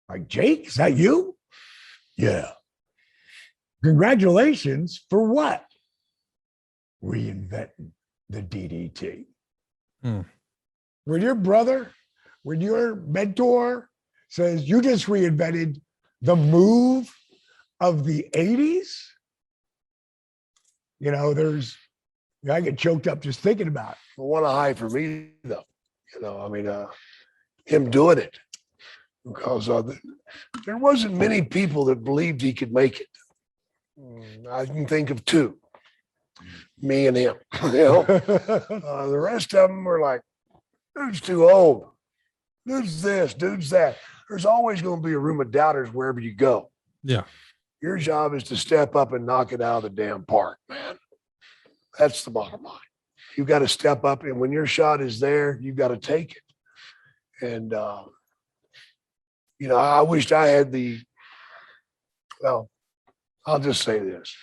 C: Like, Jake, is that you? Yeah. Congratulations for what? Reinventing the DDT. When your brother, when your mentor says you just reinvented the move of the 80s, you know, I get choked up just thinking about it.
B: What a high for me, though. You know, I mean, him doing it, because there wasn't many people that believed he could make it. I can think of two, me and him. You know, the rest of them were like, dude's too old. Dude's this, dude's that. There's always going to be a room of doubters wherever you go.
A: Yeah.
B: Your job is to step up and knock it out of the damn park, man. That's the bottom line. You've got to step up, and when your shot is there, you've got to take it. And, you know, I wished I had well, I'll just say this.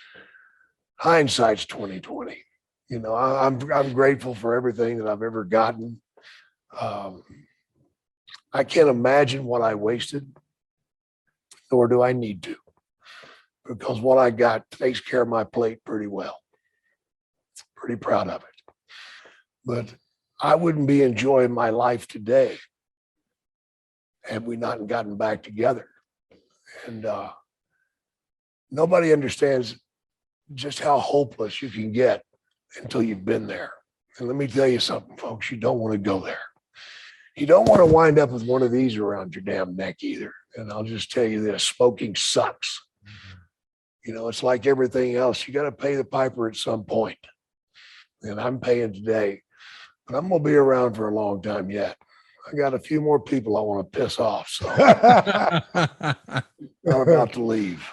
B: Hindsight's 2020. You know, I'm grateful for everything that I've ever gotten. I can't imagine what I wasted, nor do I need to, because what I got takes care of my plate pretty well. Pretty proud of it. But I wouldn't be enjoying my life today had we not gotten back together. And nobody understands just how hopeless you can get until you've been there. And let me tell you something, folks, you don't want to go there. You don't want to wind up with one of these around your damn neck either. And I'll just tell you this, smoking sucks. You know, it's like everything else. You got to pay the piper at some point. And I'm paying today, but I'm going to be around for a long time yet. I got a few more people I want to piss off. So I'm about to leave.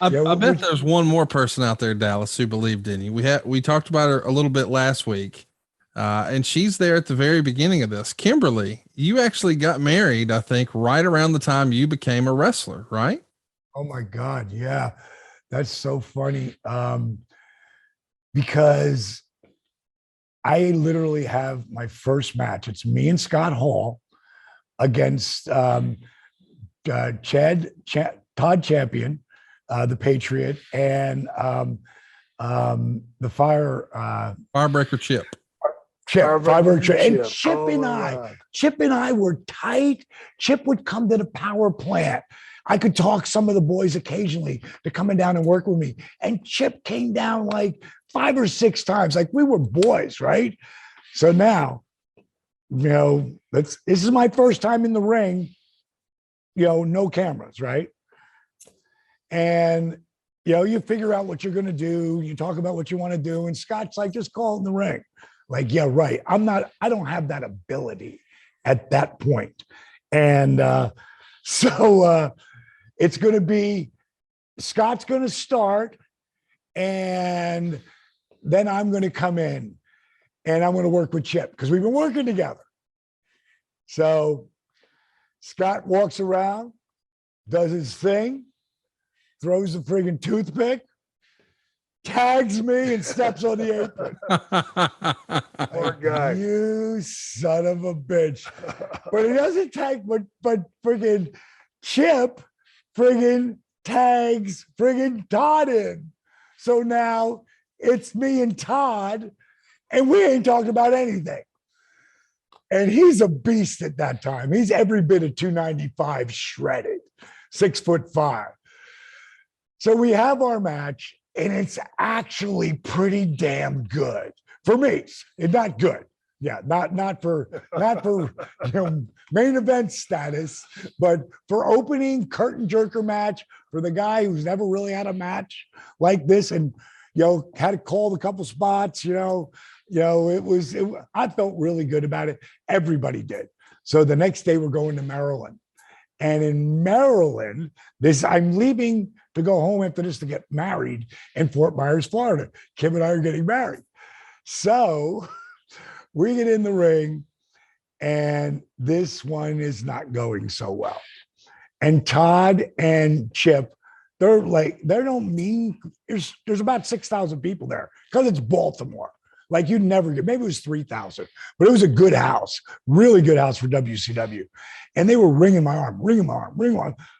A: I bet there's one more person out there, Dallas, who believed in you. We talked about her a little bit last week, and she's there at the very beginning of this. Kimberly, you actually got married, I think, right around the time you became a wrestler, right?
C: Oh my God. Yeah. That's so funny. Because I literally have my first match. It's me and Scott Hall against Todd Champion, the Patriot, and the
A: Firebreaker Chip.
C: Firebreaker Chip. And Chip and I were tight. Chip would come to the power plant. I could talk some of the boys occasionally to coming down and work with me. And Chip came down like 5 or 6 times. Like, we were boys, right? So now, you know, this is my first time in the ring, you know, no cameras, right? And, you know, you figure out what you're going to do. You talk about what you want to do. And Scott's like, just call it in the ring. Like, yeah, right. I don't have that ability at that point. And so it's going to be, Scott's going to start, and then I'm going to come in and I'm going to work with Chip because we've been working together. So Scott walks around, does his thing, throws the friggin' toothpick, tags me, and steps on the apron.
B: Poor guy.
C: You son of a bitch. But he doesn't tag, but friggin' Chip friggin' tags friggin' Todd in. So now it's me and Todd, and we ain't talking about anything. And he's a beast at that time. He's every bit of 295 shredded, 6'5". So we have our match, and it's actually pretty damn good for me. It's not good. Yeah, not for you know, main event status, but for opening curtain jerker match for the guy who's never really had a match like this, and you know, had to call a couple spots. I felt really good about it. Everybody did. So the next day we're going to Maryland, And in Maryland, I'm leaving to go home after this to get married in Fort Myers, Florida. Kim and I are getting married. So we get in the ring, and this one is not going so well. And Todd and Chip, they don't mean, there's about 6,000 people there because it's Baltimore. Like you'd never get, maybe it was 3,000, but it was a good house, really good house for WCW. And they were ringing my arm,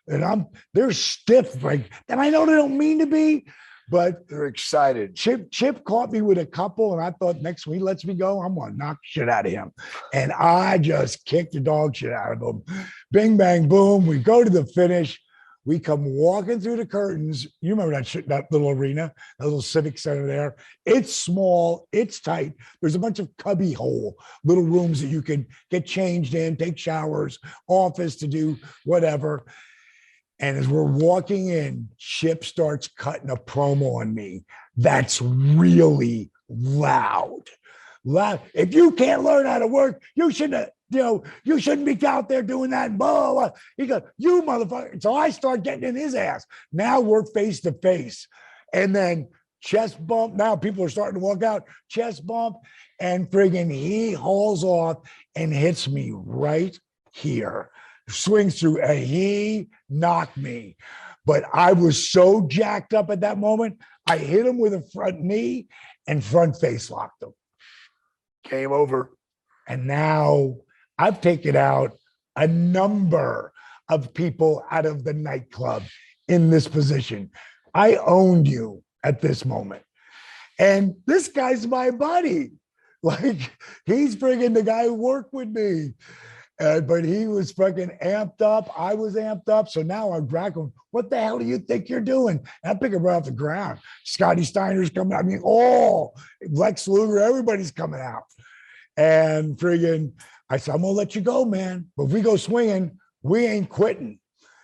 C: and they're stiff, like, and I know they don't mean to be, but
B: They're excited.
C: Chip caught me with a couple, and I thought next week he lets me go, I'm gonna knock shit out of him. And I just kicked the dog shit out of him. Bing, bang, boom. We go to the finish. We come walking through the curtains. You remember that little arena, that little civic center there. It's small, it's tight. There's a bunch of cubby hole little rooms that you can get changed in, take showers, office to do whatever. And as we're walking in, Chip starts cutting a promo on me. That's really loud. If you can't learn how to work, you shouldn't be out there doing that. Blah, blah, blah. He goes, you motherfucker. So I start getting in his ass. Now we're face to face. And then chest bump. Now people are starting to walk out. Chest bump. And friggin' he hauls off and hits me right here. Swings through, and he knocked me. But I was so jacked up at that moment, I hit him with a front knee and front face locked him.
B: Came over.
C: And now I've taken out a number of people out of the nightclub in this position. I owned you at this moment. And this guy's my buddy. Like, he's friggin' the guy who worked with me. But he was fucking amped up. I was amped up. So now I'm dragging him. What the hell do you think you're doing? And I pick him right off the ground. Scotty Steiner's coming out. I mean, Lex Luger, everybody's coming out. And friggin', I said, I'm going to let you go, man. But if we go swinging, we ain't quitting.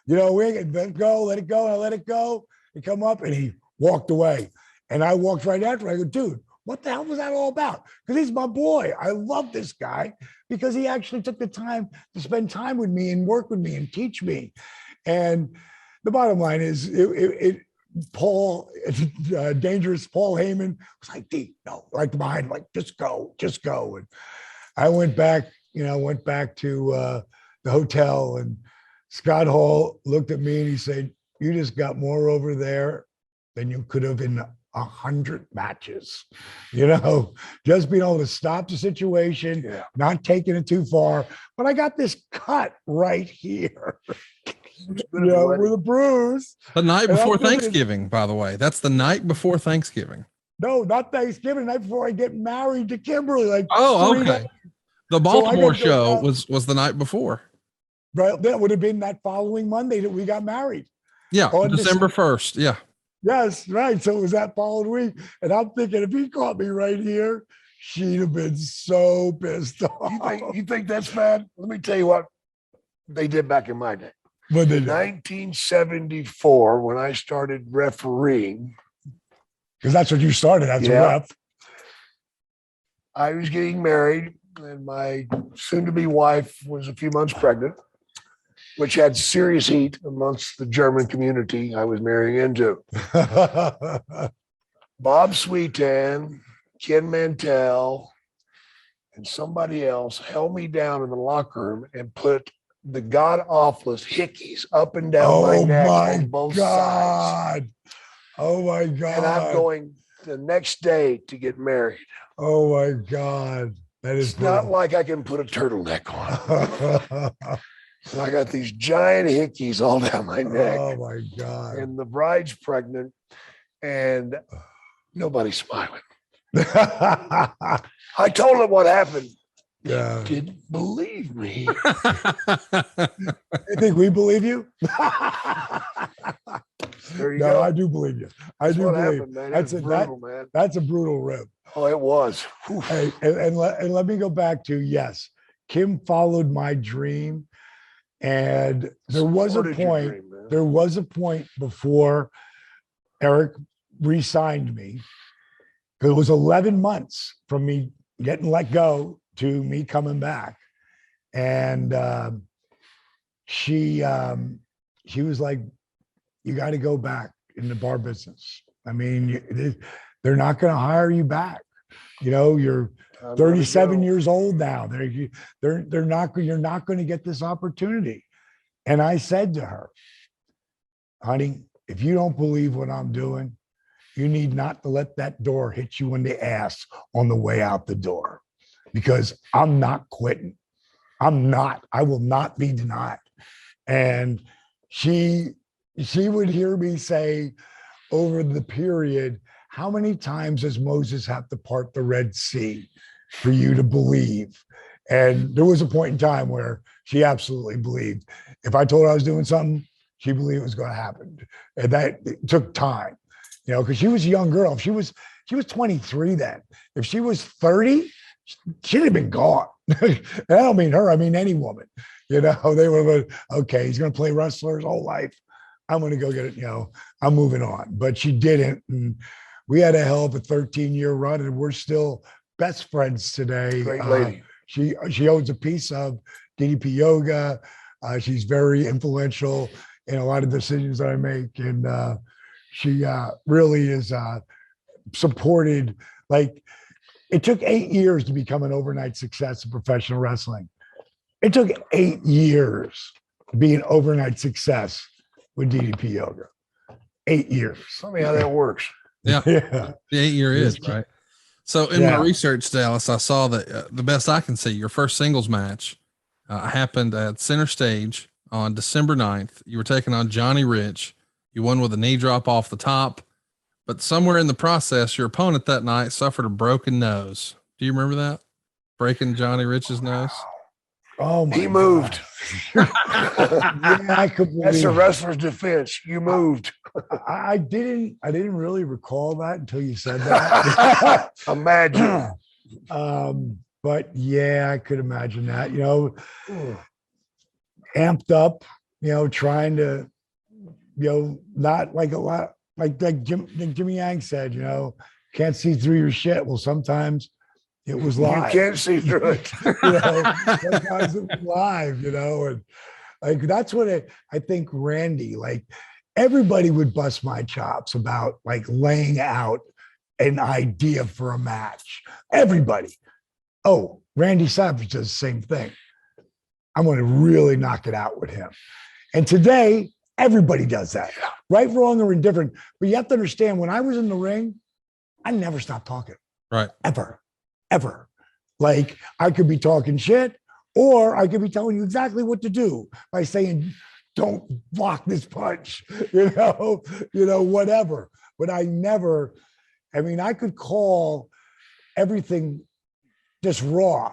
C: We ain't let it go. And I let it go. He come up and he walked away. And I walked right after. I go, dude, what the hell was that all about? Because he's my boy. I love this guy because he actually took the time to spend time with me and work with me and teach me. And the bottom line is, dangerous Paul Heyman was like, D, no, right behind, like, just go. And I went back to the hotel, and Scott Hall looked at me and he said, you just got more over there than you could have in 100 matches, just being able to stop the situation, not taking it too far. But I got this cut right here, with a bruise.
A: The night before Thanksgiving, by the way. That's the night before Thanksgiving.
C: No, not Thanksgiving. The night before I get married to Kimberly. Like,
A: okay. The Baltimore show was the night before.
C: Right. That would have been that following Monday that we got married.
A: Yeah, on December 1st. Yeah.
C: Yes, right. So it was that following week. And I'm thinking, if he caught me right here, she'd have been so pissed off.
B: You think that's bad? Let me tell you what they did back in my day.
C: What they did?
B: 1974, when I started refereeing.
C: Because that's what you started as a ref.
B: I was getting married, and my soon-to-be wife was a few months pregnant, which had serious heat amongst the German community I was marrying into. Bob Sweetan, Ken Mantell, and somebody else held me down in the locker room and put the god-awfulest hickeys up and down my neck on both sides.
C: Oh, my God.
B: And I'm going the next day to get married.
C: Oh, my God. That is
B: not like I can put a turtleneck on. And I got these giant hickeys all down my neck.
C: Oh, my God.
B: And the bride's pregnant, and nobody's smiling. I told him what happened.
C: Yeah.
B: They didn't believe me.
C: You think we believe you?
B: There you go.
C: I do believe you. I do believe.
B: Happened, man. That's brutal, man.
C: That's a brutal rip.
B: Oh, it was.
C: Hey, and let me go back to, yes, Kim followed my dream. And there was a point before Eric re-signed me, because it was 11 months from me getting let go to me coming back. And she was like, you got to go back in the bar business. I mean, they're not going to hire you back. You know, you're 37 years old now. They're not, you're not going to get this opportunity. And I said to her, honey, if you don't believe what I'm doing, you need not to let that door hit you in the ass on the way out the door, because I'm not quitting. I will not be denied. And she would hear me say over the period, how many times does Moses have to part the Red Sea for you to believe? And there was a point in time where she absolutely believed. If I told her I was doing something, she believed it was going to happen. And that it took time, you know, because she was a young girl. If she was 23 then. If she was 30, she'd have been gone. And I don't mean her, I mean any woman. You know, they were like, okay, he's going to play wrestler his whole life. I'm going to go get it, you know, I'm moving on. But she didn't. And we had a hell of a 13-year run, and we're still best friends today.
B: Great lady.
C: She owns a piece of DDP Yoga. She's very influential in a lot of decisions that I make. And she really is supported. Like, it took 8 years to become an overnight success in professional wrestling. It took 8 years to be an overnight success with DDP Yoga. 8 years.
B: Tell me how that works.
A: Yeah.
C: Yeah.
A: The 8-year is right. So in my research, Dallas, I saw that the best I can see, your first singles match happened at Center Stage on December 9th. You were taking on Johnny Rich. You won with a knee drop off the top, but somewhere in the process, your opponent that night suffered a broken nose. Do you remember that? Breaking Johnny Rich's nose?
C: Oh my!
B: He moved.
C: Yeah, I could believe
B: That's a wrestler's defense. You moved.
C: I didn't really recall that until you said that.
B: Imagine.
C: But yeah, I could imagine that. You know, amped up. You know, trying to, you know, not like a lot like Jimmy Yang said. You know, can't see through your shit. Well, sometimes it was live.
B: You can't see through it.
C: You know, sometimes it was live, you know, and like that's what I think Randy, like everybody would bust my chops about like laying out an idea for a match. Everybody. Oh, Randy Savage does the same thing. I'm going to really knock it out with him. And today, everybody does that. Right, wrong, or indifferent. But you have to understand, when I was in the ring, I never stopped talking.
A: Right.
C: Ever. Like, I could be talking shit, or I could be telling you exactly what to do by saying, don't block this punch, you know, whatever. But I could call everything just raw,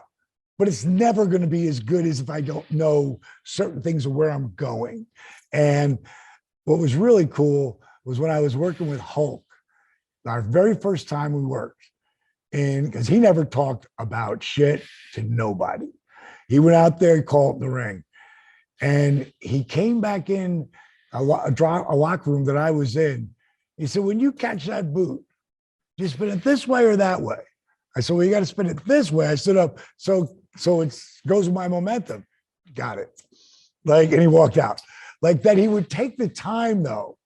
C: but it's never going to be as good as if I don't know certain things of where I'm going. And what was really cool was when I was working with Hulk, our very first time we worked. And because he never talked about shit to nobody. He went out there and called in the ring. And he came back in a locker room that I was in. He said, when you catch that boot, do you spin it this way or that way? I said, well, you got to spin it this way. I stood up. So it goes with my momentum. Got it. Like, and he walked out. Like that he would take the time though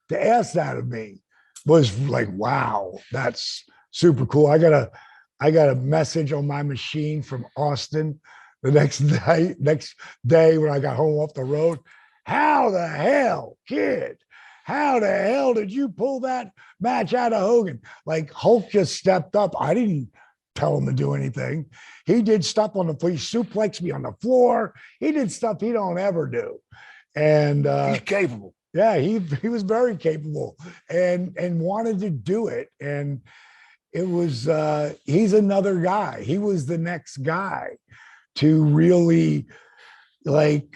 C: to ask that of me was like, wow, that's super cool. I got a message on my machine from Austin the next day when I got home off the road. How the hell, kid? How the hell did you pull that match out of Hogan? Like Hulk just stepped up. I didn't tell him to do anything. He did stuff on the floor. He suplexed me on the floor. He did stuff he don't ever do. And
B: he's capable.
C: Yeah, he was very capable and wanted to do it. And it was he's another guy. He was the next guy to really like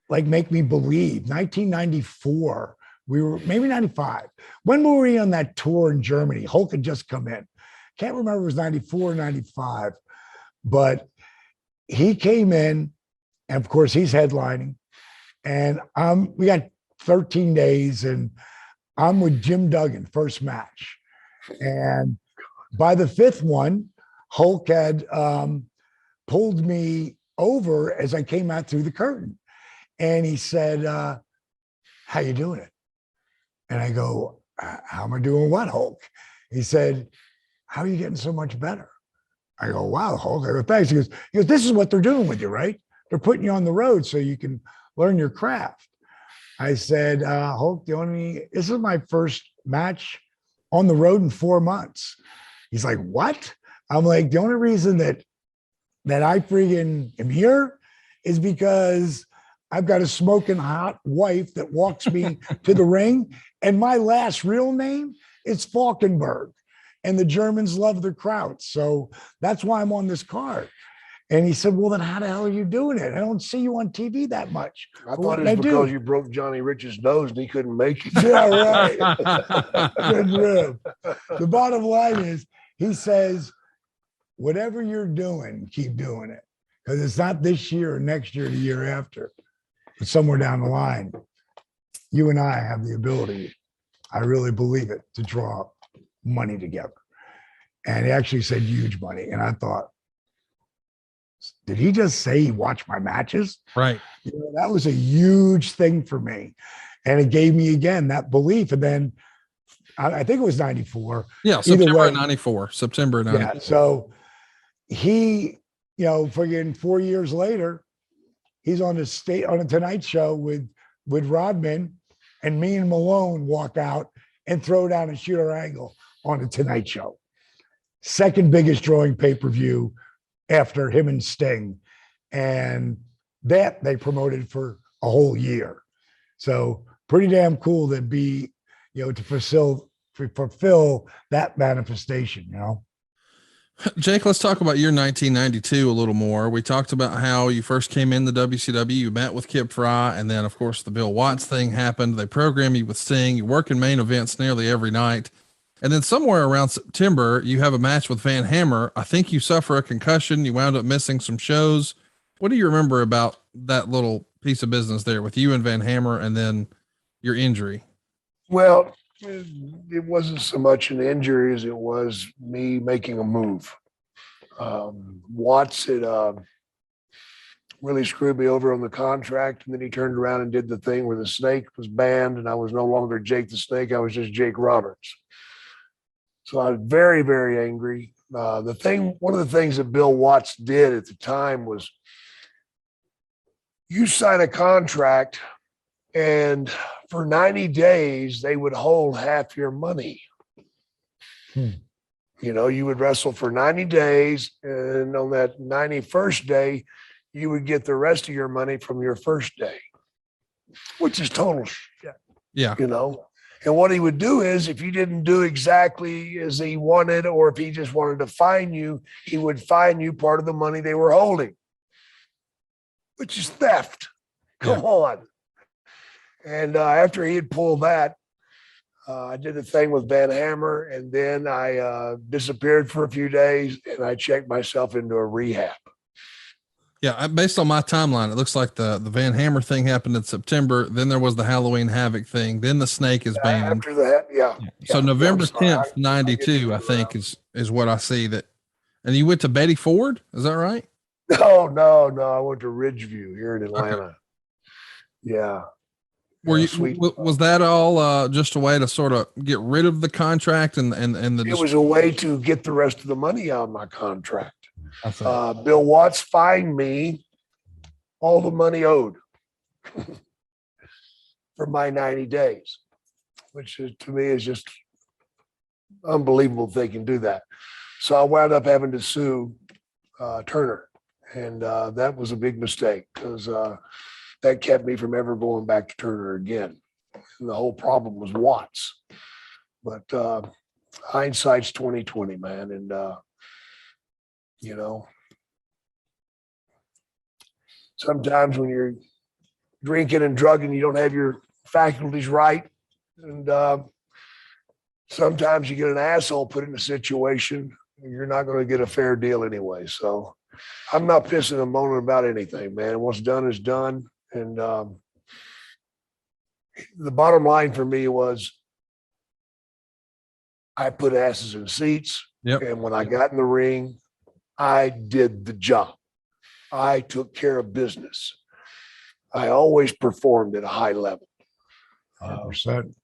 C: make me believe. 1994, we were maybe 95. When were we on that tour in Germany? Hulk had just come in. Can't remember if it was 94 or 95, but he came in, and of course he's headlining. And we got 13 days, and I'm with Jim Duggan, first match. And by the fifth one, Hulk had pulled me over as I came out through the curtain. And he said, how you doing it? And I go, how am I doing what, Hulk? He said, how are you getting so much better? I go, wow, Hulk. I go, thanks. He goes, this is what they're doing with you, right? They're putting you on the road so you can learn your craft. I said, Hulk, this is my first match on the road in 4 months. He's like, what? I'm like, the only reason that I freaking am here is because I've got a smoking hot wife that walks me to the ring. And my last real name is Falkenberg. And the Germans love their Krauts. So that's why I'm on this card. And he said, well, then how the hell are you doing it? I don't see you on TV that much.
B: I thought it was because you broke Johnny Rich's nose and he couldn't make it.
C: Yeah, right. Good rib. The bottom line is, he says, whatever you're doing, keep doing it. Because it's not this year or next year or the year after, but somewhere down the line. You and I have the ability, I really believe it, to draw money together. And he actually said huge money. And I thought, did he just say he watched my matches?
A: Right.
C: That was a huge thing for me. And it gave me, again, that belief. And then I think it was 94.
A: Yeah, September of 94. September of 94.
C: Yeah, so he, friggin' 4 years later, he's on a Tonight Show with Rodman, and me and Malone walk out and throw down a shooter angle on the Tonight Show. Second biggest drawing pay-per-view after him and Sting. And that they promoted for a whole year. So pretty damn cool to be, to fulfill that manifestation,
A: Jake, let's talk about your 1992 a little more. We talked about how you first came in the WCW, you met with Kip Fry, and then of course the Bill Watts thing happened. They programmed you with Sting. You work in main events nearly every night. And then somewhere around September, you have a match with Van Hammer. I think you suffer a concussion. You wound up missing some shows. What do you remember about that little piece of business there with you and Van Hammer and then your injury?
B: Well, it wasn't so much an injury as it was me making a move. Watts had really screwed me over on the contract, and then he turned around and did the thing where the snake was banned, and I was no longer Jake the Snake. I was just Jake Roberts. So I was very, very angry. One of the things that Bill Watts did at the time was, you sign a contract, and for 90 days, they would hold half your money. You would wrestle for 90 days, and on that 91st day, you would get the rest of your money from your first day, which is total shit.
A: Yeah.
B: And what he would do is, if you didn't do exactly as he wanted, or if he just wanted to fine you, he would fine you part of the money they were holding, which is theft. Come on. And after he had pulled that, I did a thing with Van Hammer, and then I disappeared for a few days, and I checked myself into a rehab.
A: Yeah, based on my timeline, it looks like the Van Hammer thing happened in September. Then there was the Halloween Havoc thing. Then the snake is banned.
B: After that, yeah.
A: So November 10th, 92, I think is what I see that. And you went to Betty Ford, is that right?
B: No. I went to Ridgeview here in Atlanta. Okay. Yeah.
A: Was that all just a way to sort of get rid of the contract and
B: it was a way to get the rest of the money out of my contract. Bill Watts fined me all the money owed for my 90 days, which to me is just unbelievable they can do that. So I wound up having to sue Turner, and that was a big mistake, because that kept me from ever going back to Turner again. And the whole problem was Watts. But hindsight's 20/20, man. And sometimes when you're drinking and drugging, you don't have your faculties right. And sometimes you get an asshole put in a situation, and you're not going to get a fair deal anyway. So I'm not pissing and moaning about anything, man. What's done is done. And the bottom line for me was, I put asses in seats.
A: Yep.
B: And when I got in the ring, I did the job. I took care of business. I always performed at a high level.
C: 100%.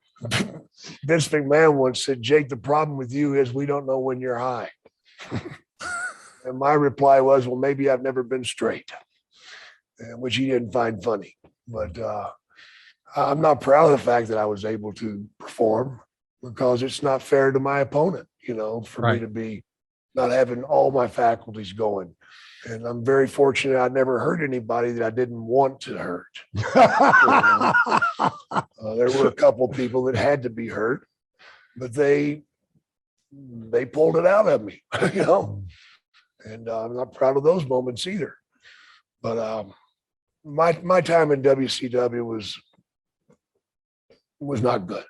B: Vince McMahon once said, Jake, the problem with you is we don't know when you're high. And my reply was, well, maybe I've never been straight, which he didn't find funny. But I'm not proud of the fact that I was able to perform, because it's not fair to my opponent, for me to be not having all my faculties going. And I'm very fortunate I never hurt anybody that I didn't want to hurt. There were a couple of people that had to be hurt, but they pulled it out of me, and I'm not proud of those moments either. But my time in WCW was not good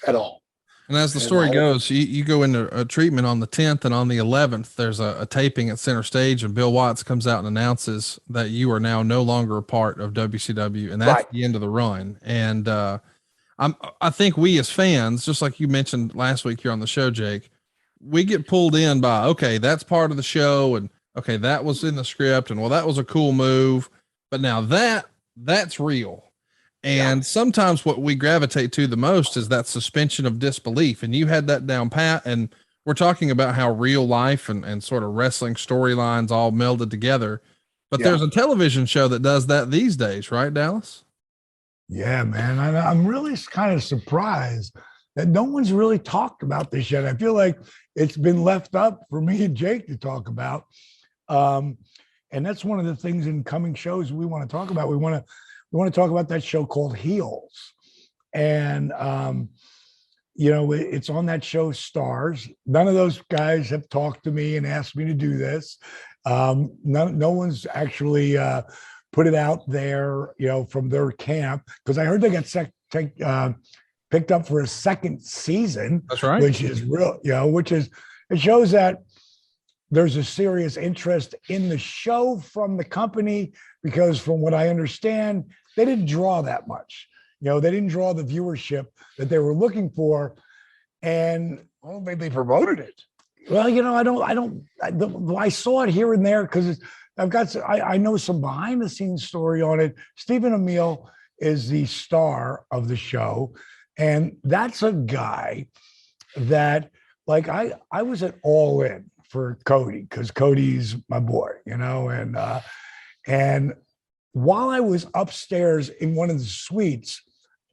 B: at all.
A: And as the story goes, you go into a treatment on the 10th, and on the 11th, there's a taping at Center Stage, and Bill Watts comes out and announces that you are now no longer a part of WCW, and that's the end of the run. And I think we as fans, just like you mentioned last week here on the show, Jake, we get pulled in by, okay, that's part of the show, and okay, that was in the script, and well, that was a cool move, but now that's real. And sometimes what we gravitate to the most is that suspension of disbelief. And you had that down pat, and we're talking about how real life and sort of wrestling storylines all melded together. But there's a television show that does that these days, right, Dallas?
C: Yeah, man. I'm really kind of surprised that no one's really talked about this yet. I feel like it's been left up for me and Jake to talk about. And that's one of the things in coming shows we want to talk about. We want to talk about that show called Heels. And, it's on that show, Stars. None of those guys have talked to me and asked me to do this. No one's actually put it out there, from their camp, because I heard they got picked up for a second season.
A: That's right.
C: Which is real, it shows that there's a serious interest in the show from the company, because from what I understand, they didn't draw that much. They didn't draw the viewership that they were looking for. And
B: I don't think they promoted it.
C: Well, I saw it here and there because I know some behind the scenes story on it. Stephen Amell is the star of the show. And that's a guy that, like, I was at All In for Cody, because Cody's my boy, and while I was upstairs in one of the suites,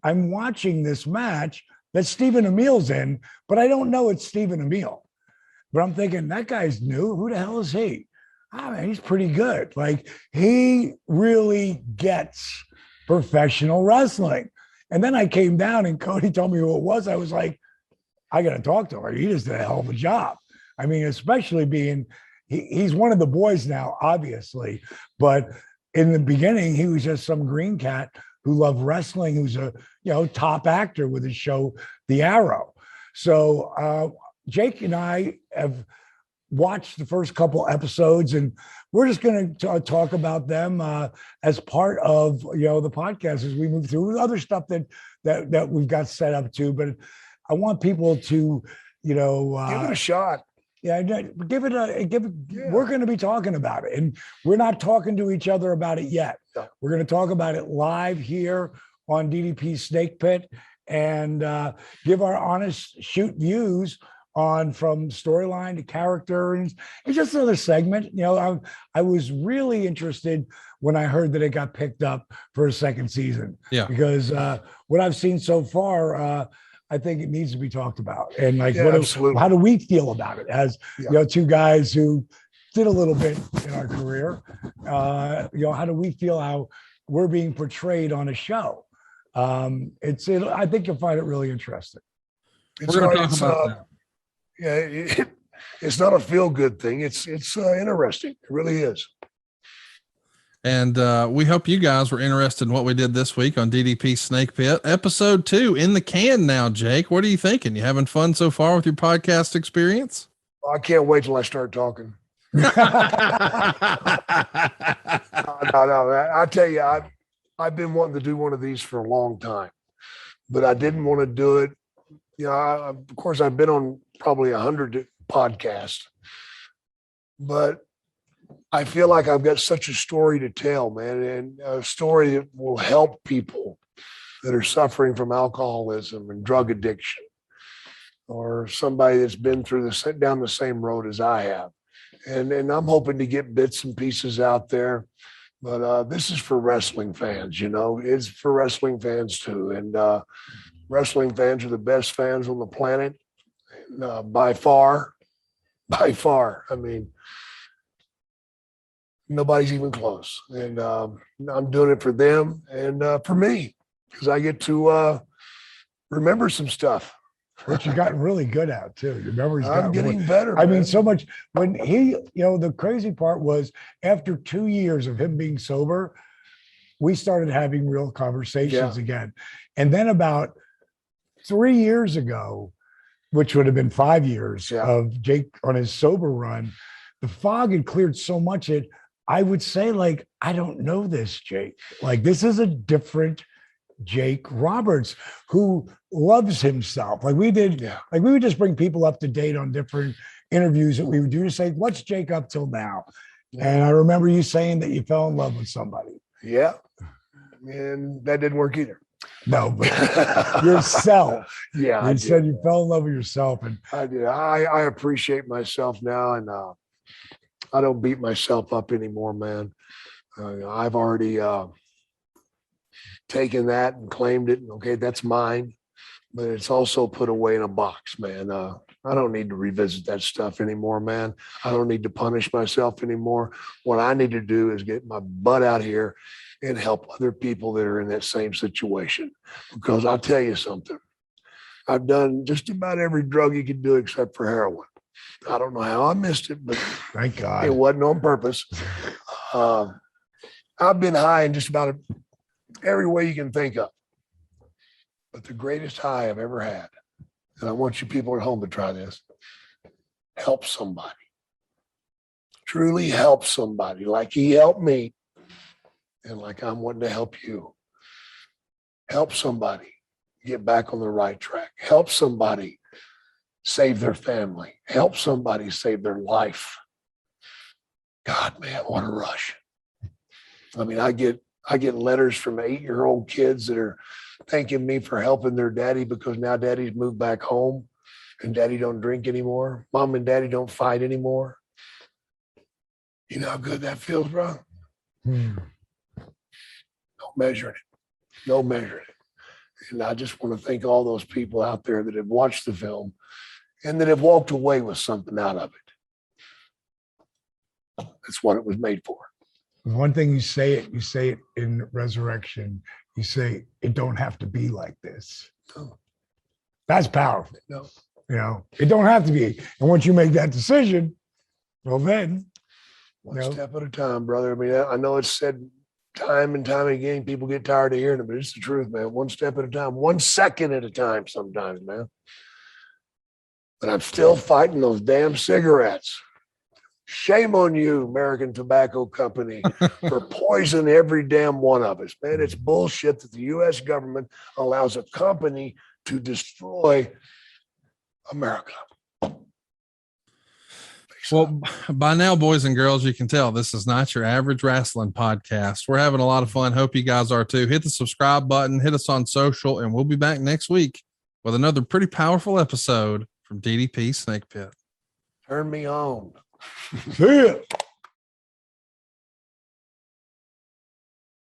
C: I'm watching this match that Stephen Amell's in, but I don't know it's Stephen Amell. But I'm thinking, that guy's new. Who the hell is he? Man, he's pretty good. Like, he really gets professional wrestling. And then I came down and Cody told me who it was. I was like, I got to talk to him. He just did a hell of a job. I mean, especially being, he's one of the boys now, obviously, but in the beginning, he was just some green cat who loved wrestling, who's a, top actor with his show, The Arrow. So Jake and I have watched the first couple episodes, and we're just going to talk about them as part of, the podcast as we move through other stuff that we've got set up too. But I want people to,
B: give it a shot.
C: Yeah, give it. We're going to be talking about it, and we're not talking to each other about it yet.
B: No.
C: We're going to talk about it live here on DDP Snake Pit, and give our honest shoot views on from storyline to character, and it's just another segment. I was really interested when I heard that it got picked up for a second season.
A: Yeah,
C: because what I've seen so far. I think it needs to be talked about. And like, how do we feel about it as, two guys who did a little bit in our career? How do we feel how we're being portrayed on a show? I think you'll find it really interesting.
A: We're going to talk about that.
B: It's not a feel good thing. It's interesting. It really is.
A: And we hope you guys were interested in what we did this week on DDP Snake Pit. Episode 2 in the can now, Jake. What are you thinking? You having fun so far with your podcast experience?
B: I can't wait till I start talking. No. I tell you, I've been wanting to do one of these for a long time, but I didn't want to do it. Of course, I've been on probably 100 podcasts, but I feel like I've got such a story to tell, man, and a story that will help people that are suffering from alcoholism and drug addiction, or somebody that's been through down the same road as I have. And I'm hoping to get bits and pieces out there. But this is for wrestling fans, it's for wrestling fans too. And wrestling fans are the best fans on the planet, by far. I mean, nobody's even close. And I'm doing it for them and for me, because I get to remember some stuff.
C: Which you've gotten really good at too. Your memory's
B: I'm getting better.
C: I mean, so much when he, the crazy part was after 2 years of him being sober, we started having real conversations again. And then about 3 years ago, which would have been 5 years of Jake on his sober run, the fog had cleared so much that I would say, like, I don't know this Jake. Like, this is a different Jake Roberts who loves himself. Like we did, like we would just bring people up to date on different interviews that we would do to say, what's Jake up till now? And I remember you saying that you fell in love with somebody.
B: Yeah. And that didn't work either.
C: No, but yourself.
B: Yeah.
C: You said you fell in love with yourself. And
B: I did. I appreciate myself now, and I don't beat myself up anymore, man. I've already taken that and claimed it. Okay, that's mine, but it's also put away in a box, man. I don't need to revisit that stuff anymore, man. I don't need to punish myself anymore. What I need to do is get my butt out here and help other people that are in that same situation. Because I'll tell you something, I've done just about every drug you can do except for heroin. I don't know how I missed it, but
C: thank God
B: it wasn't on purpose. I've been high in just about every way you can think of. But the greatest high I've ever had, and I want you people at home to try this, help somebody. Truly help somebody like he helped me and like I'm wanting to help you. Help somebody get back on the right track. Help somebody save their family. Help somebody save their life. God, man, what a rush. I mean, I get letters from 8-year-old kids that are thanking me for helping their daddy because now daddy's moved back home and daddy don't drink anymore. Mom and daddy don't fight anymore. You know how good that feels, bro? No measuring it. No measuring it. And I just want to thank all those people out there that have watched the film and that have walked away with something out of it. That's what it was made for.
C: One thing you say it in Resurrection, you say it don't have to be like this.
B: No.
C: That's powerful.
B: No.
C: It don't have to be. And once you make that decision, well then.
B: One step at a time, brother. I mean, I know it's said time and time again, people get tired of hearing it, but it's the truth, man. One step at a time, 1 second at a time sometimes, man. But I'm still fighting those damn cigarettes. Shame on you, American Tobacco Company, for poisoning every damn one of us, man. It's bullshit that the U.S. government allows a company to destroy America.
A: Well, by now, boys and girls, you can tell this is not your average wrestling podcast. We're having a lot of fun. Hope you guys are too. Hit the subscribe button, hit us on social, and we'll be back next week with another pretty powerful episode from DDP Snake Pit.
B: Turn me on.
C: See ya.